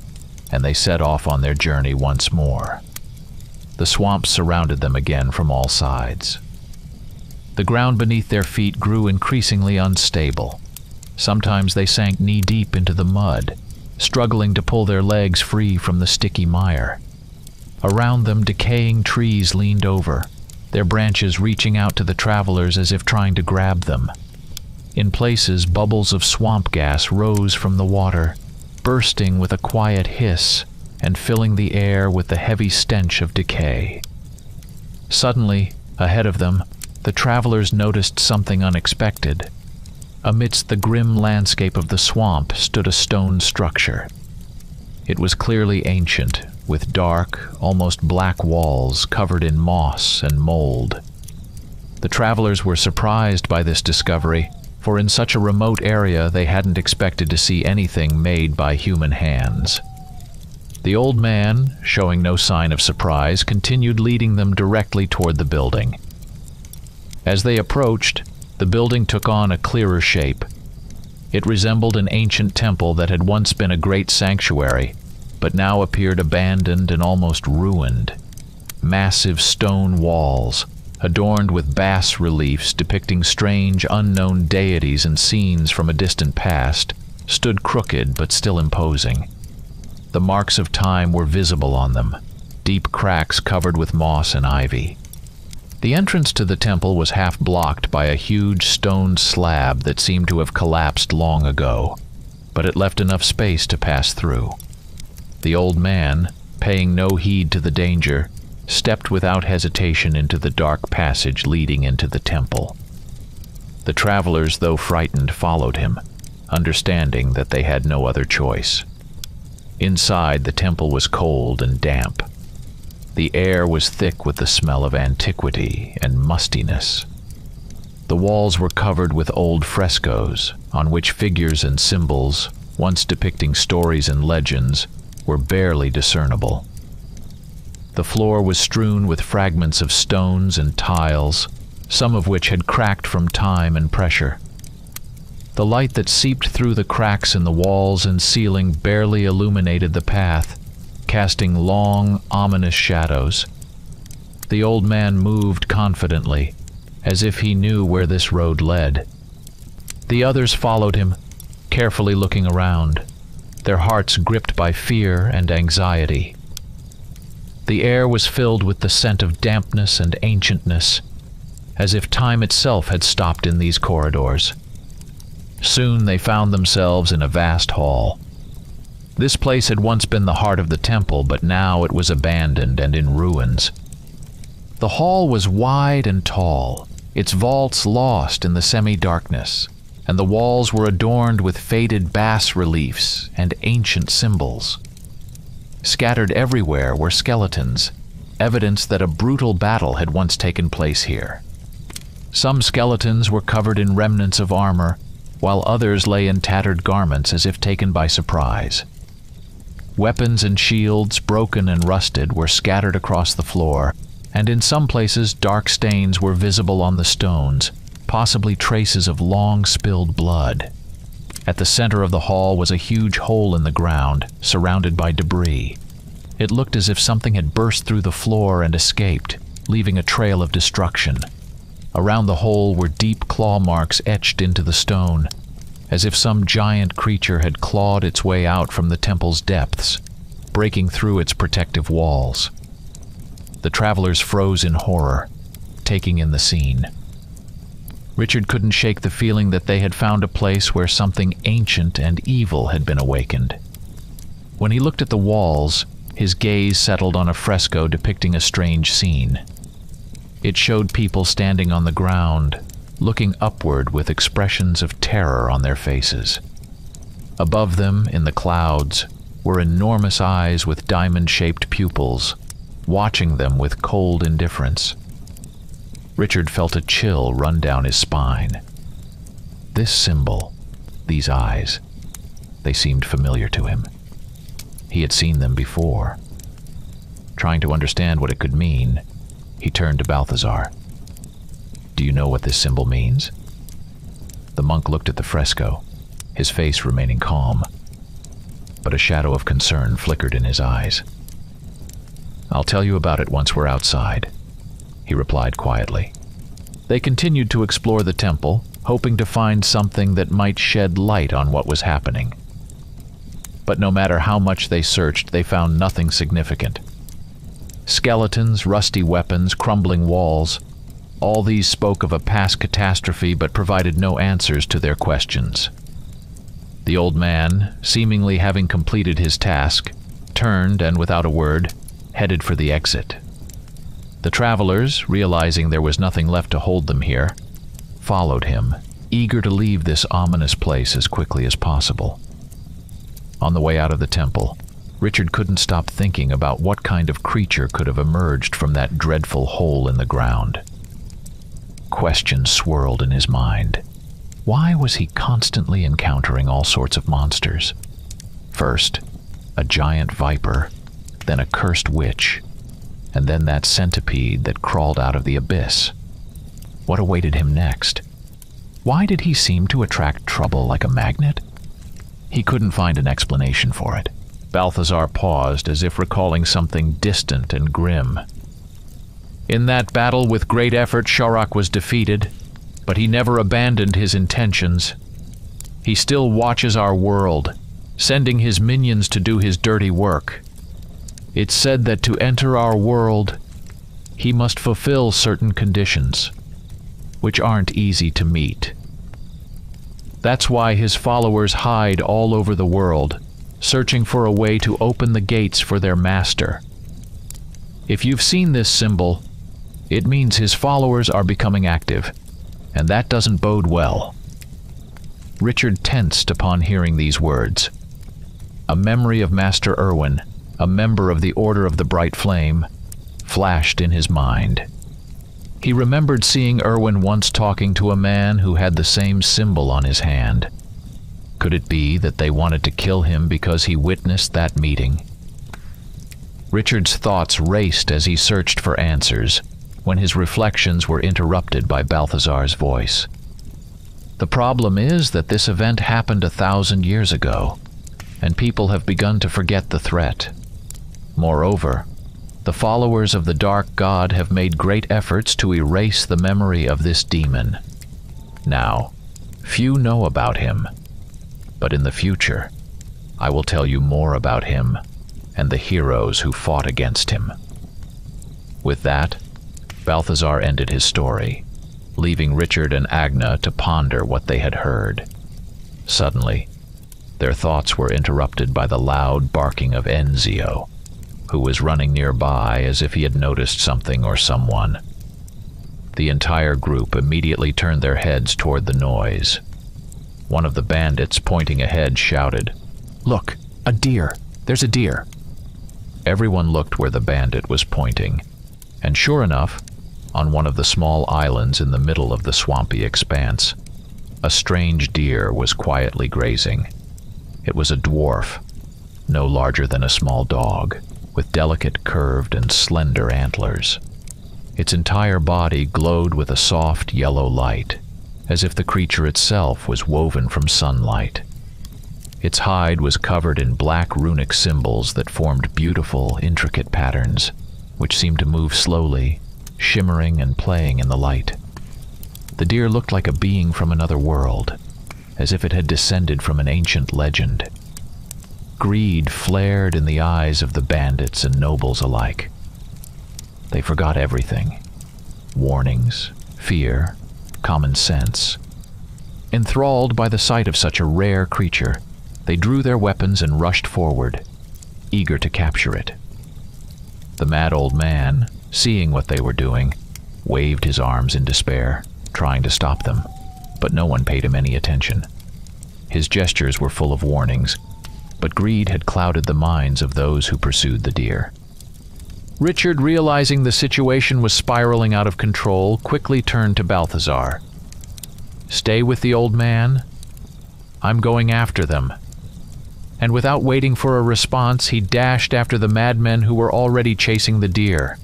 and they set off on their journey once more. The swamp surrounded them again from all sides. The ground beneath their feet grew increasingly unstable. Sometimes they sank knee-deep into the mud, struggling to pull their legs free from the sticky mire. Around them, decaying trees leaned over, their branches reaching out to the travelers as if trying to grab them. In places, bubbles of swamp gas rose from the water, bursting with a quiet hiss and filling the air with the heavy stench of decay. Suddenly, ahead of them, the travelers noticed something unexpected. Amidst the grim landscape of the swamp stood a stone structure. It was clearly ancient, with dark, almost black walls covered in moss and mold. The travelers were surprised by this discovery, for in such a remote area they hadn't expected to see anything made by human hands. The old man, showing no sign of surprise, continued leading them directly toward the building. As they approached, the building took on a clearer shape. It resembled an ancient temple that had once been a great sanctuary, but now appeared abandoned and almost ruined. Massive stone walls, adorned with bas-reliefs depicting strange, unknown deities and scenes from a distant past, stood crooked but still imposing. The marks of time were visible on them, deep cracks covered with moss and ivy. The entrance to the temple was half blocked by a huge stone slab that seemed to have collapsed long ago, but it left enough space to pass through. The old man, paying no heed to the danger, stepped without hesitation into the dark passage leading into the temple. The travelers, though frightened, followed him, understanding that they had no other choice. Inside, the temple was cold and damp. The air was thick with the smell of antiquity and mustiness. The walls were covered with old frescoes, on which figures and symbols, once depicting stories and legends, were barely discernible. The floor was strewn with fragments of stones and tiles, some of which had cracked from time and pressure. The light that seeped through the cracks in the walls and ceiling barely illuminated the path, casting long, ominous shadows. The old man moved confidently, as if he knew where this road led. The others followed him, carefully looking around, their hearts gripped by fear and anxiety. The air was filled with the scent of dampness and ancientness, as if time itself had stopped in these corridors. Soon they found themselves in a vast hall. This place had once been the heart of the temple, but now it was abandoned and in ruins. The hall was wide and tall, its vaults lost in the semi-darkness, and the walls were adorned with faded bas-reliefs and ancient symbols. Scattered everywhere were skeletons, evidence that a brutal battle had once taken place here. Some skeletons were covered in remnants of armor, while others lay in tattered garments as if taken by surprise. Weapons and shields, broken and rusted, were scattered across the floor, and in some places dark stains were visible on the stones, possibly traces of long-spilled blood. At the center of the hall was a huge hole in the ground, surrounded by debris. It looked as if something had burst through the floor and escaped, leaving a trail of destruction. Around the hole were deep claw marks etched into the stone, as if some giant creature had clawed its way out from the temple's depths, breaking through its protective walls. The travelers froze in horror, taking in the scene. Richard couldn't shake the feeling that they had found a place where something ancient and evil had been awakened. When he looked at the walls, his gaze settled on a fresco depicting a strange scene. It showed people standing on the ground, looking upward with expressions of terror on their faces. Above them, in the clouds, were enormous eyes with diamond-shaped pupils, watching them with cold indifference. Richard felt a chill run down his spine. This symbol, these eyes, they seemed familiar to him. He had seen them before. Trying to understand what it could mean, he turned to Balthazar. "Do you know what this symbol means?" The monk looked at the fresco, his face remaining calm, but a shadow of concern flickered in his eyes. "I'll tell you about it once we're outside," he replied quietly. They continued to explore the temple, hoping to find something that might shed light on what was happening. But no matter how much they searched, they found nothing significant. Skeletons, rusty weapons, crumbling walls, all these spoke of a past catastrophe but provided no answers to their questions. The old man, seemingly having completed his task, turned and without a word, headed for the exit. The travelers, realizing there was nothing left to hold them here, followed him, eager to leave this ominous place as quickly as possible. On the way out of the temple, Richard couldn't stop thinking about what kind of creature could have emerged from that dreadful hole in the ground. Questions swirled in his mind. Why was he constantly encountering all sorts of monsters? First, a giant viper, then a cursed witch, and then that centipede that crawled out of the abyss. What awaited him next? Why did he seem to attract trouble like a magnet? He couldn't find an explanation for it. Balthazar paused as if recalling something distant and grim. In that battle, with great effort, Sharak was defeated, but he never abandoned his intentions. He still watches our world, sending his minions to do his dirty work. It's said that to enter our world, he must fulfill certain conditions, which aren't easy to meet. That's why his followers hide all over the world, searching for a way to open the gates for their master. If you've seen this symbol, it means his followers are becoming active, and that doesn't bode well. Richard tensed upon hearing these words. A memory of Master Erwin, a member of the Order of the Bright Flame, flashed in his mind. He remembered seeing Erwin once talking to a man who had the same symbol on his hand. Could it be that they wanted to kill him because he witnessed that meeting? Richard's thoughts raced as he searched for answers, when his reflections were interrupted by Balthazar's voice. The problem is that this event happened 1,000 years ago, and people have begun to forget the threat. Moreover, the The followers of the dark god have made great efforts to erase the memory of this demon. Now, few know about him, but in the future, I will tell you more about him and the heroes who fought against him." With that, Balthazar ended his story, leaving Richard and Agna to ponder what they had heard. Suddenly, their thoughts were interrupted by the loud barking of Enzio, who was running nearby as if he had noticed something or someone. The entire group immediately turned their heads toward the noise. One of the bandits, pointing ahead, shouted, "Look, a deer! There's a deer!" Everyone looked where the bandit was pointing, and sure enough, on one of the small islands in the middle of the swampy expanse, a strange deer was quietly grazing. It was a dwarf, no larger than a small dog, with delicate, curved, and slender antlers. Its entire body glowed with a soft yellow light, as if the creature itself was woven from sunlight. Its hide was covered in black runic symbols that formed beautiful, intricate patterns, which seemed to move slowly, shimmering and playing in the light. The deer looked like a being from another world, as if it had descended from an ancient legend. Greed flared in the eyes of the bandits and nobles alike. They forgot everything: warnings, fear, common sense. Enthralled by the sight of such a rare creature, they drew their weapons and rushed forward, eager to capture it. The mad old man, seeing what they were doing, waved his arms in despair, trying to stop them, but no one paid him any attention. His gestures were full of warnings, but greed had clouded the minds of those who pursued the deer. Richard, realizing the situation was spiraling out of control, quickly turned to Balthazar. "Stay with the old man. I'm going after them." And without waiting for a response, he dashed after the madmen who were already chasing the deer.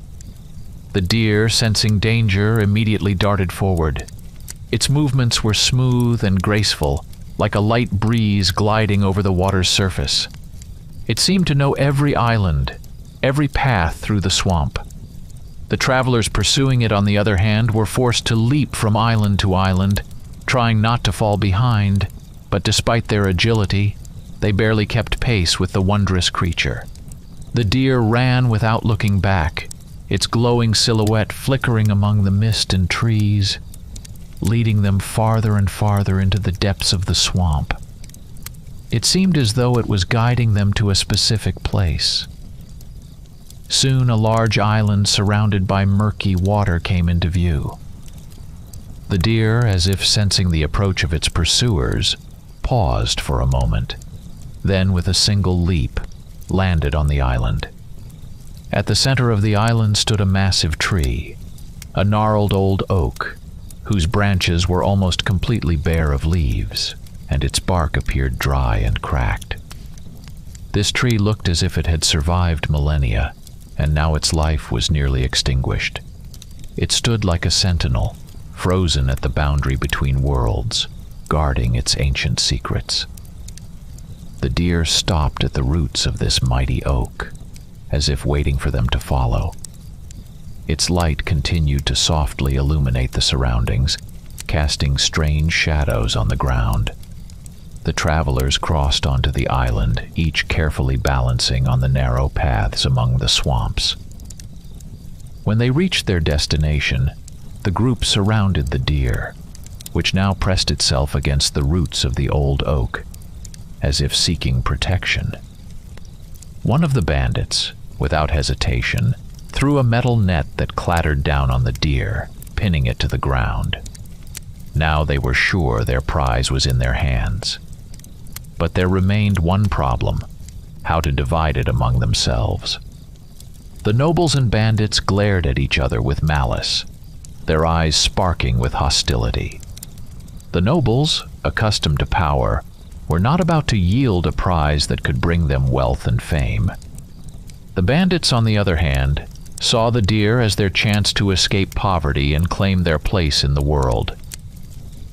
The deer, sensing danger, immediately darted forward. Its movements were smooth and graceful, like a light breeze gliding over the water's surface. It seemed to know every island, every path through the swamp. The travelers pursuing it, on the other hand, were forced to leap from island to island, trying not to fall behind, but despite their agility, they barely kept pace with the wondrous creature. The deer ran without looking back, its glowing silhouette flickering among the mist and trees, leading them farther and farther into the depths of the swamp. It seemed as though it was guiding them to a specific place. Soon a large island surrounded by murky water came into view. The deer, as if sensing the approach of its pursuers, paused for a moment, then with a single leap, landed on the island. At the center of the island stood a massive tree, a gnarled old oak, whose branches were almost completely bare of leaves, and its bark appeared dry and cracked. This tree looked as if it had survived millennia, and now its life was nearly extinguished. It stood like a sentinel, frozen at the boundary between worlds, guarding its ancient secrets. The deer stopped at the roots of this mighty oak, as if waiting for them to follow. Its light continued to softly illuminate the surroundings, casting strange shadows on the ground. The travelers crossed onto the island, each carefully balancing on the narrow paths among the swamps. When they reached their destination, the group surrounded the deer, which now pressed itself against the roots of the old oak, as if seeking protection. One of the bandits, without hesitation, threw a metal net that clattered down on the deer, pinning it to the ground. Now they were sure their prize was in their hands. But there remained one problem: how to divide it among themselves. The nobles and bandits glared at each other with malice, their eyes sparking with hostility. The nobles, accustomed to power, were not about to yield a prize that could bring them wealth and fame. The bandits, on the other hand, saw the deer as their chance to escape poverty and claim their place in the world.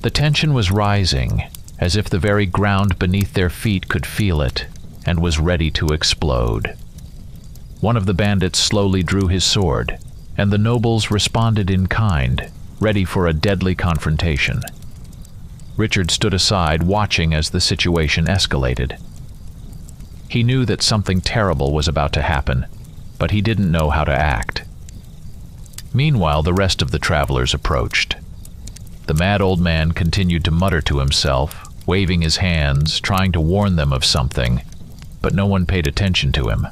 The tension was rising, as if the very ground beneath their feet could feel it, and was ready to explode. One of the bandits slowly drew his sword, and the nobles responded in kind, ready for a deadly confrontation. Richard stood aside, watching as the situation escalated. He knew that something terrible was about to happen, but he didn't know how to act. Meanwhile, the rest of the travelers approached. The mad old man continued to mutter to himself, waving his hands, trying to warn them of something, but no one paid attention to him.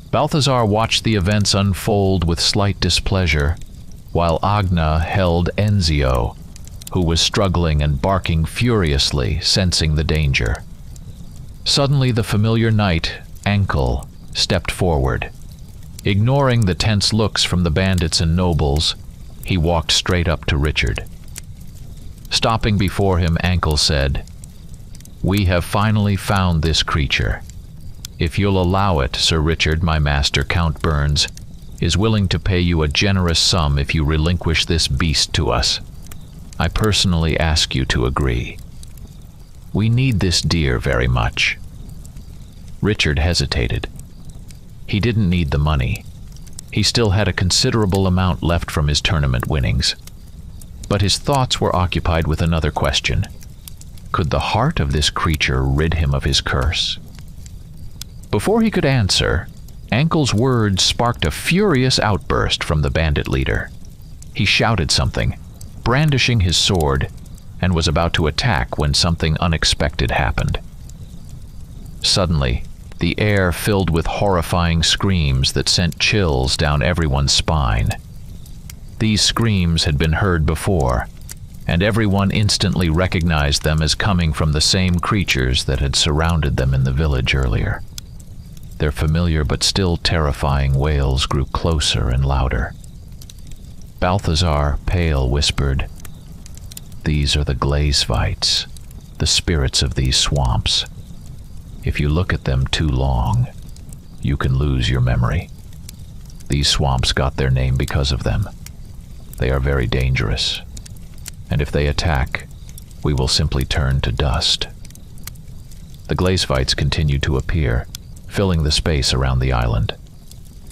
Balthazar watched the events unfold with slight displeasure, while Agna held Enzio, who was struggling and barking furiously, sensing the danger. Suddenly, the familiar knight, Ankle, stepped forward. Ignoring the tense looks from the bandits and nobles, he walked straight up to Richard. Stopping before him, Ankle said, "We have finally found this creature. If you'll allow it, Sir Richard, my master, Count Burns, is willing to pay you a generous sum if you relinquish this beast to us. I personally ask you to agree. We need this deer very much." Richard hesitated. He didn't need the money. He still had a considerable amount left from his tournament winnings. But his thoughts were occupied with another question. Could the heart of this creature rid him of his curse? Before he could answer, Ankle's words sparked a furious outburst from the bandit leader. He shouted something, brandishing his sword, and was about to attack when something unexpected happened. Suddenly, the air filled with horrifying screams that sent chills down everyone's spine. These screams had been heard before, and everyone instantly recognized them as coming from the same creatures that had surrounded them in the village earlier. Their familiar but still terrifying wails grew closer and louder. Balthazar, pale, whispered, "These are the Glazevites, the spirits of these swamps. If you look at them too long, you can lose your memory. These swamps got their name because of them. They are very dangerous, and if they attack, we will simply turn to dust." The Glazevites continued to appear, filling the space around the island.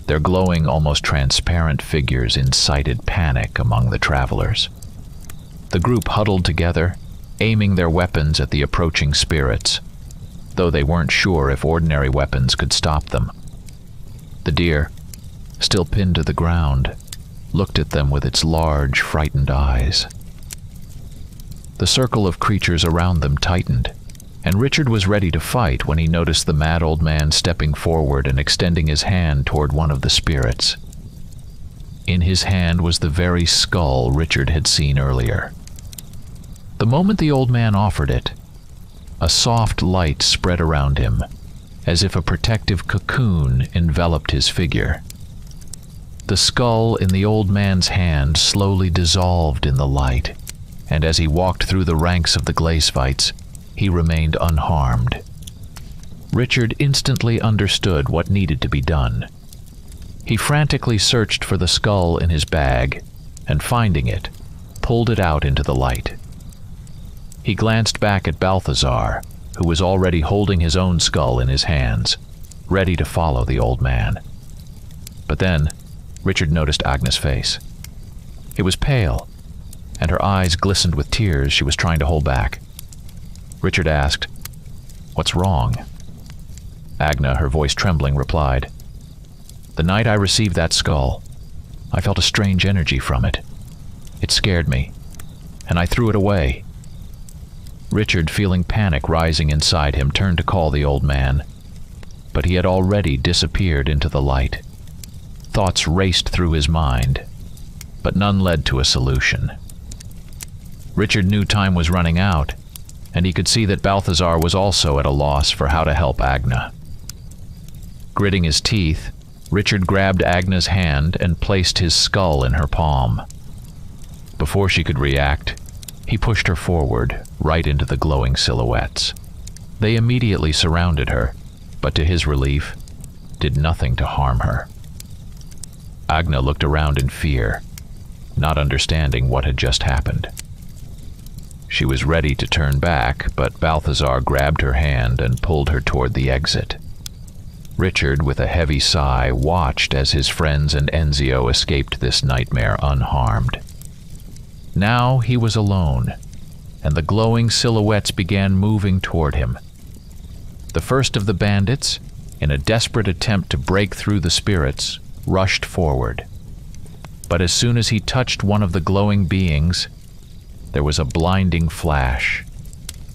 Their glowing, almost transparent figures incited panic among the travelers. The group huddled together, aiming their weapons at the approaching spirits, though they weren't sure if ordinary weapons could stop them. The deer, still pinned to the ground, looked at them with its large, frightened eyes. The circle of creatures around them tightened, and Richard was ready to fight when he noticed the mad old man stepping forward and extending his hand toward one of the spirits. In his hand was the very skull Richard had seen earlier. The moment the old man offered it, a soft light spread around him, as if a protective cocoon enveloped his figure. The skull in the old man's hand slowly dissolved in the light, and as he walked through the ranks of the Glazevites, he remained unharmed. Richard instantly understood what needed to be done. He frantically searched for the skull in his bag, and finding it, pulled it out into the light. He glanced back at Balthazar, who was already holding his own skull in his hands, ready to follow the old man. But then, Richard noticed Agna's face. It was pale, and her eyes glistened with tears she was trying to hold back. Richard asked, "What's wrong?" Agna, her voice trembling, replied, "The night I received that skull, I felt a strange energy from it. It scared me, and I threw it away." Richard, feeling panic rising inside him, turned to call the old man, but he had already disappeared into the light. Thoughts raced through his mind, but none led to a solution. Richard knew time was running out, and he could see that Balthazar was also at a loss for how to help Agna. Gritting his teeth, Richard grabbed Agna's hand and placed his skull in her palm. Before she could react, he pushed her forward, right into the glowing silhouettes. They immediately surrounded her, but to his relief, did nothing to harm her. Agna looked around in fear, not understanding what had just happened. She was ready to turn back, but Balthazar grabbed her hand and pulled her toward the exit. Richard, with a heavy sigh, watched as his friends and Enzio escaped this nightmare unharmed. Now he was alone, and the glowing silhouettes began moving toward him. The first of the bandits, in a desperate attempt to break through the spirits, rushed forward. But as soon as he touched one of the glowing beings, there was a blinding flash,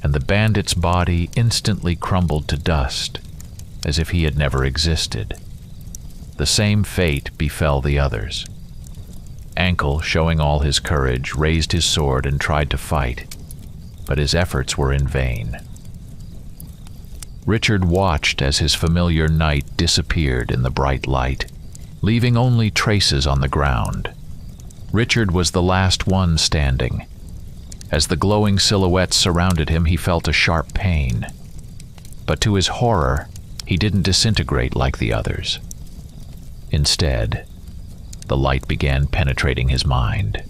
and the bandit's body instantly crumbled to dust, as if he had never existed. The same fate befell the others. Ankle, showing all his courage, raised his sword and tried to fight, but his efforts were in vain. Richard watched as his familiar knight disappeared in the bright light, leaving only traces on the ground. Richard was the last one standing. As the glowing silhouettes surrounded him, he felt a sharp pain. But to his horror, he didn't disintegrate like the others. Instead, the light began penetrating his mind,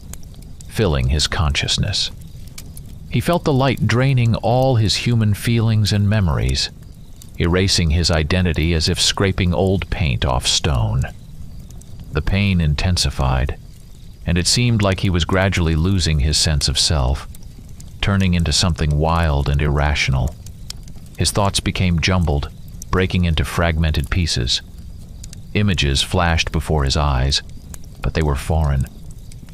filling his consciousness. He felt the light draining all his human feelings and memories, erasing his identity as if scraping old paint off stone. The pain intensified, and it seemed like he was gradually losing his sense of self, turning into something wild and irrational. His thoughts became jumbled, breaking into fragmented pieces. Images flashed before his eyes, but they were foreign,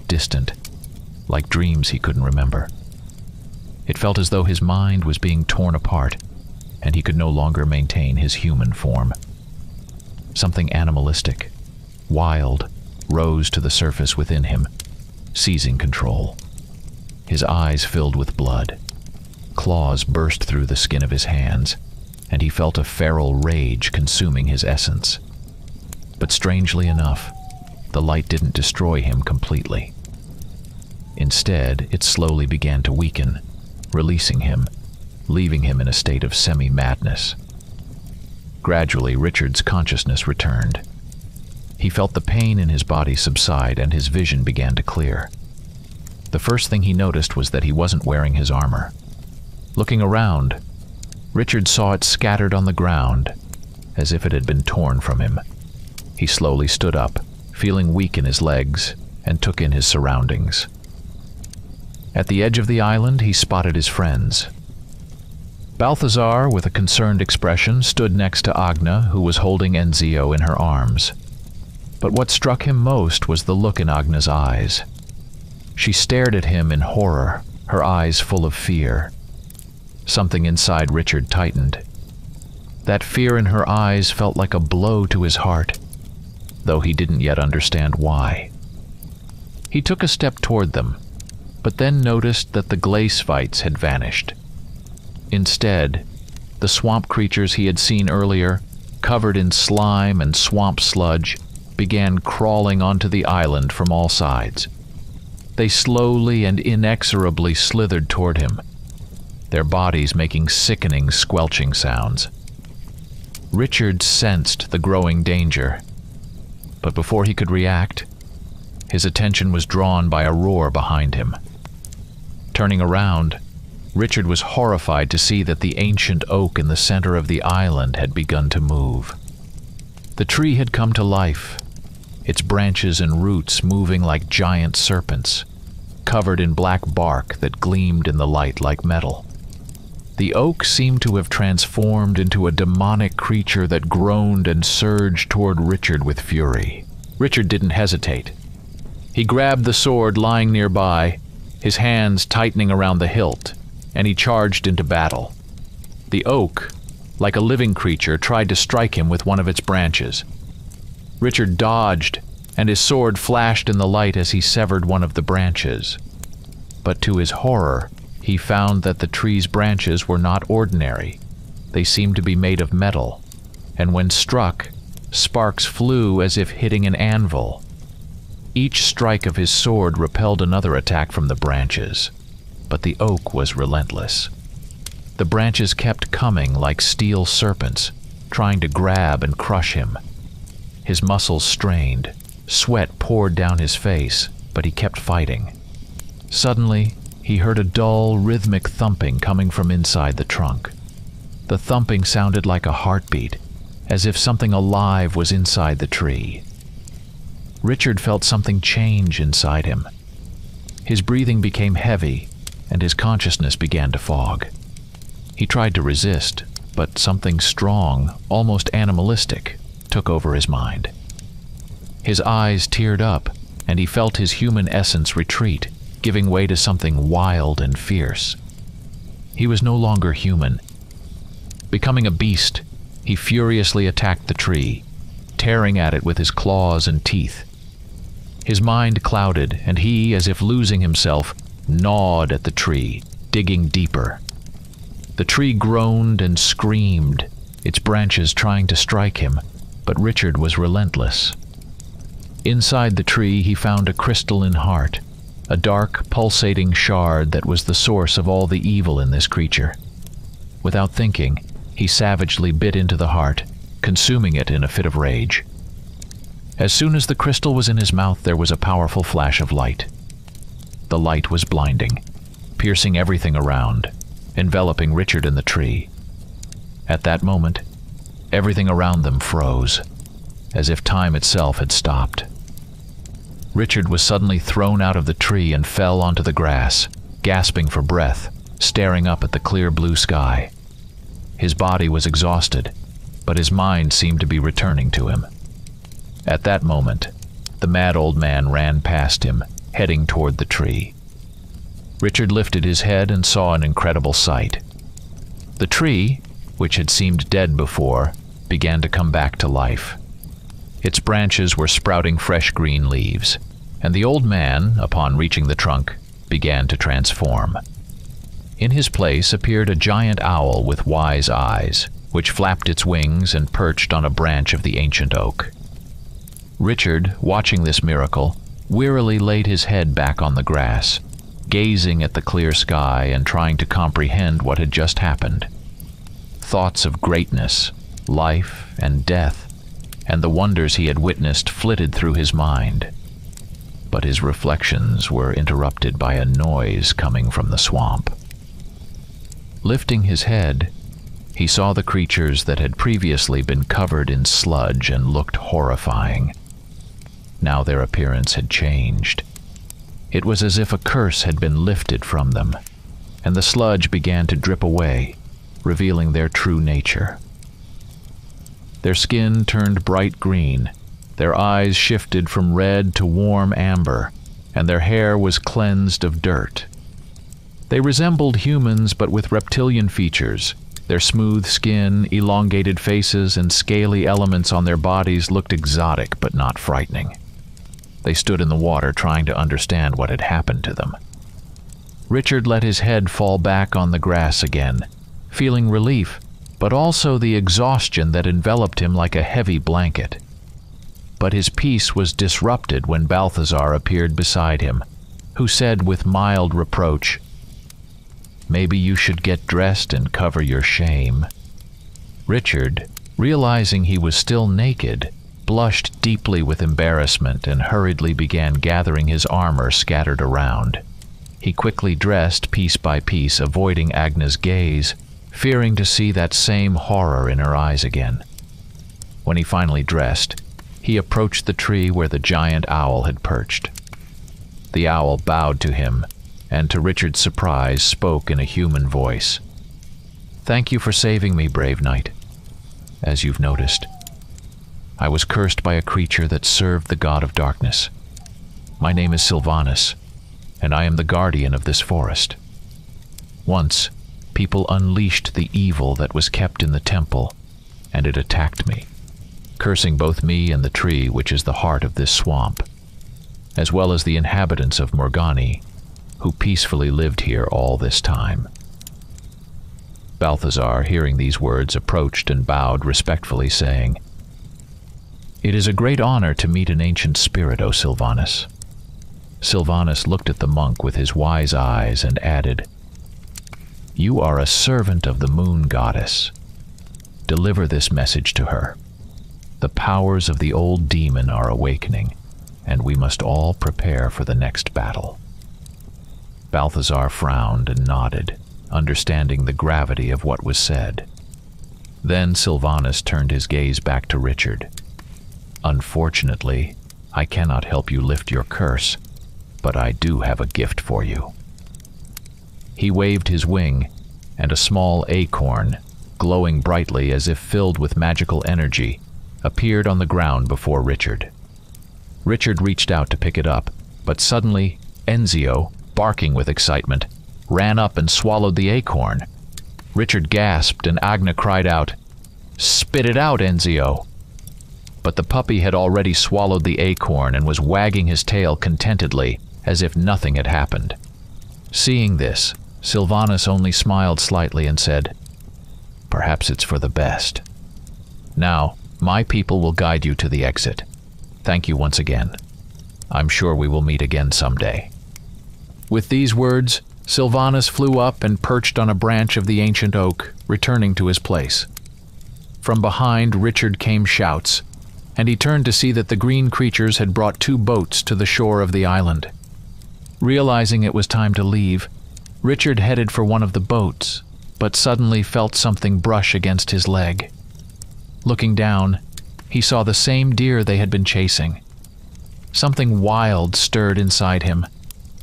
distant, like dreams he couldn't remember. It felt as though his mind was being torn apart, and he could no longer maintain his human form. Something animalistic, wild, rose to the surface within him, seizing control. His eyes filled with blood. Claws burst through the skin of his hands, and he felt a feral rage consuming his essence. But strangely enough, the light didn't destroy him completely. Instead, it slowly began to weaken, releasing him, leaving him in a state of semi-madness. Gradually, Richard's consciousness returned. He felt the pain in his body subside, and his vision began to clear. The first thing he noticed was that he wasn't wearing his armor. Looking around, Richard saw it scattered on the ground, as if it had been torn from him. He slowly stood up, feeling weak in his legs, and took in his surroundings. At the edge of the island, he spotted his friends. Balthazar, with a concerned expression, stood next to Agna, who was holding Enzio in her arms. But what struck him most was the look in Agna's eyes. She stared at him in horror, her eyes full of fear. Something inside Richard tightened. That fear in her eyes felt like a blow to his heart, though he didn't yet understand why. He took a step toward them, but then noticed that the glacevites had vanished. Instead, the swamp creatures he had seen earlier, covered in slime and swamp sludge, began crawling onto the island from all sides. They slowly and inexorably slithered toward him, their bodies making sickening, squelching sounds. Richard sensed the growing danger, but before he could react, his attention was drawn by a roar behind him. Turning around, Richard was horrified to see that the ancient oak in the center of the island had begun to move. The tree had come to life, its branches and roots moving like giant serpents, covered in black bark that gleamed in the light like metal. The oak seemed to have transformed into a demonic creature that groaned and surged toward Richard with fury. Richard didn't hesitate. He grabbed the sword lying nearby, his hands tightening around the hilt, and he charged into battle. The oak, like a living creature, tried to strike him with one of its branches. Richard dodged, and his sword flashed in the light as he severed one of the branches. But to his horror, he found that the tree's branches were not ordinary. They seemed to be made of metal, and when struck, sparks flew as if hitting an anvil. Each strike of his sword repelled another attack from the branches, but the oak was relentless. The branches kept coming like steel serpents, trying to grab and crush him. His muscles strained, sweat poured down his face, but he kept fighting. Suddenly, he heard a dull, rhythmic thumping coming from inside the trunk. The thumping sounded like a heartbeat, as if something alive was inside the tree. Richard felt something change inside him. His breathing became heavy, and his consciousness began to fog. He tried to resist, but something strong, almost animalistic, took over his mind. His eyes teared up, and he felt his human essence retreat, giving way to something wild and fierce. He was no longer human. Becoming a beast, he furiously attacked the tree, tearing at it with his claws and teeth. His mind clouded, and he, as if losing himself, gnawed at the tree, digging deeper. The tree groaned and screamed, its branches trying to strike him, but Richard was relentless. Inside the tree he found a crystalline heart, a dark, pulsating shard that was the source of all the evil in this creature. Without thinking, he savagely bit into the heart, consuming it in a fit of rage. As soon as the crystal was in his mouth, there was a powerful flash of light. The light was blinding, piercing everything around, enveloping Richard and the tree. At that moment, everything around them froze, as if time itself had stopped. Richard was suddenly thrown out of the tree and fell onto the grass, gasping for breath, staring up at the clear blue sky. His body was exhausted, but his mind seemed to be returning to him. At that moment, the mad old man ran past him, heading toward the tree. Richard lifted his head and saw an incredible sight. The tree, which had seemed dead before, began to come back to life. Its branches were sprouting fresh green leaves, and the old man, upon reaching the trunk, began to transform. In his place appeared a giant owl with wise eyes, which flapped its wings and perched on a branch of the ancient oak. Richard, watching this miracle, wearily laid his head back on the grass, gazing at the clear sky and trying to comprehend what had just happened. Thoughts of greatness, life and death, and the wonders he had witnessed flitted through his mind. But his reflections were interrupted by a noise coming from the swamp. Lifting his head, he saw the creatures that had previously been covered in sludge and looked horrifying. Now their appearance had changed. It was as if a curse had been lifted from them, and the sludge began to drip away, revealing their true nature. Their skin turned bright green, their eyes shifted from red to warm amber, and their hair was cleansed of dirt. They resembled humans but with reptilian features. Their smooth skin, elongated faces, and scaly elements on their bodies looked exotic but not frightening. They stood in the water trying to understand what had happened to them. Richard let his head fall back on the grass again, feeling relief, but also the exhaustion that enveloped him like a heavy blanket. But his peace was disrupted when Balthazar appeared beside him, who said with mild reproach, "Maybe you should get dressed and cover your shame." Richard, realizing he was still naked, blushed deeply with embarrassment and hurriedly began gathering his armor scattered around. He quickly dressed piece by piece, avoiding Agnes' gaze, fearing to see that same horror in her eyes again. When he finally dressed, he approached the tree where the giant owl had perched. The owl bowed to him, and to Richard's surprise spoke in a human voice. "Thank you for saving me, brave knight. As you've noticed, I was cursed by a creature that served the god of darkness. My name is Sylvanus, and I am the guardian of this forest. Once, people unleashed the evil that was kept in the temple, and it attacked me, cursing both me and the tree which is the heart of this swamp, as well as the inhabitants of Morgani, who peacefully lived here all this time." Balthazar, hearing these words, approached and bowed respectfully, saying, "It is a great honor to meet an ancient spirit, O Sylvanus." Sylvanus looked at the monk with his wise eyes and added, "You are a servant of the moon goddess. Deliver this message to her. The powers of the old demon are awakening, and we must all prepare for the next battle." Balthazar frowned and nodded, understanding the gravity of what was said. Then Sylvanus turned his gaze back to Richard. "Unfortunately, I cannot help you lift your curse, but I do have a gift for you." He waved his wing, and a small acorn, glowing brightly as if filled with magical energy, appeared on the ground before Richard. Richard reached out to pick it up, but suddenly Enzio, barking with excitement, ran up and swallowed the acorn. Richard gasped and Agna cried out, "Spit it out, Enzio!" But the puppy had already swallowed the acorn and was wagging his tail contentedly, as if nothing had happened. Seeing this, Sylvanus only smiled slightly and said, "Perhaps it's for the best. Now, my people will guide you to the exit. Thank you once again. I'm sure we will meet again someday." With these words, Sylvanus flew up and perched on a branch of the ancient oak, returning to his place. From behind Richard came shouts, and he turned to see that the green creatures had brought 2 boats to the shore of the island. Realizing it was time to leave, Richard headed for one of the boats, but suddenly felt something brush against his leg. Looking down, he saw the same deer they had been chasing. Something wild stirred inside him,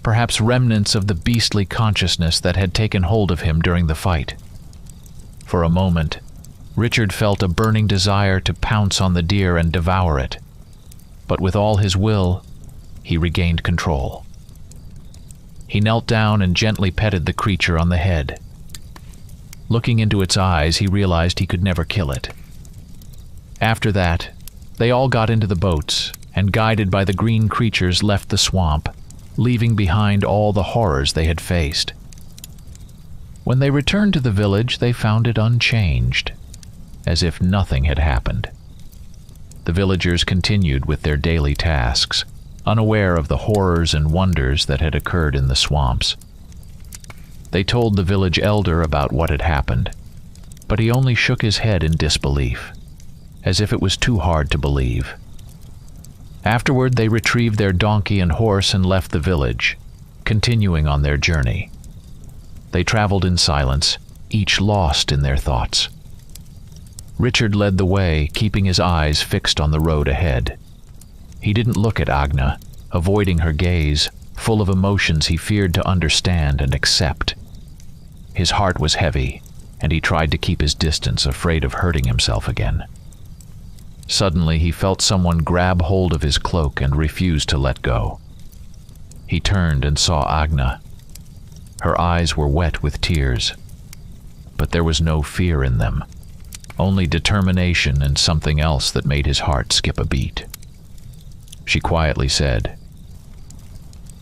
perhaps remnants of the beastly consciousness that had taken hold of him during the fight. For a moment, Richard felt a burning desire to pounce on the deer and devour it, but with all his will, he regained control. He knelt down and gently petted the creature on the head. Looking into its eyes, he realized he could never kill it. After that, they all got into the boats, and guided by the green creatures left the swamp, leaving behind all the horrors they had faced. When they returned to the village, they found it unchanged, as if nothing had happened. The villagers continued with their daily tasks, unaware of the horrors and wonders that had occurred in the swamps. They told the village elder about what had happened, but he only shook his head in disbelief, as if it was too hard to believe. Afterward, they retrieved their donkey and horse and left the village, continuing on their journey. They traveled in silence, each lost in their thoughts. Richard led the way, keeping his eyes fixed on the road ahead. He didn't look at Agna, avoiding her gaze, full of emotions he feared to understand and accept. His heart was heavy, and he tried to keep his distance, afraid of hurting himself again. Suddenly, he felt someone grab hold of his cloak and refuse to let go. He turned and saw Agna. Her eyes were wet with tears, but there was no fear in them, only determination and something else that made his heart skip a beat. She quietly said,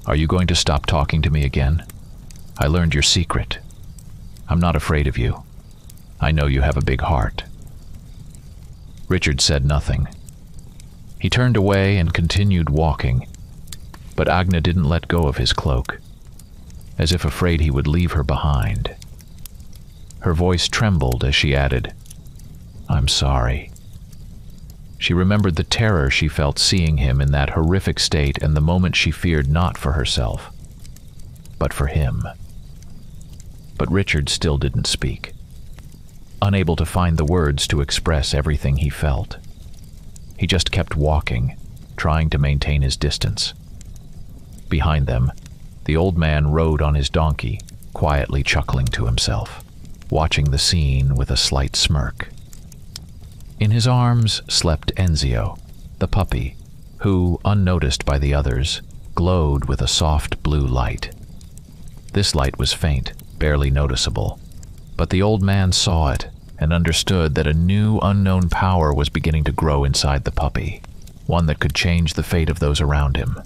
"Are you going to stop talking to me again? I learned your secret. I'm not afraid of you. I know you have a big heart." Richard said nothing. He turned away and continued walking, but Agna didn't let go of his cloak, as if afraid he would leave her behind. Her voice trembled as she added, "I'm sorry." She remembered the terror she felt seeing him in that horrific state and the moment she feared not for herself, but for him. But Richard still didn't speak, unable to find the words to express everything he felt. He just kept walking, trying to maintain his distance. Behind them, the old man rode on his donkey, quietly chuckling to himself, watching the scene with a slight smirk. In his arms slept Enzio, the puppy, who, unnoticed by the others, glowed with a soft blue light. This light was faint, barely noticeable, but the old man saw it and understood that a new, unknown power was beginning to grow inside the puppy, one that could change the fate of those around him.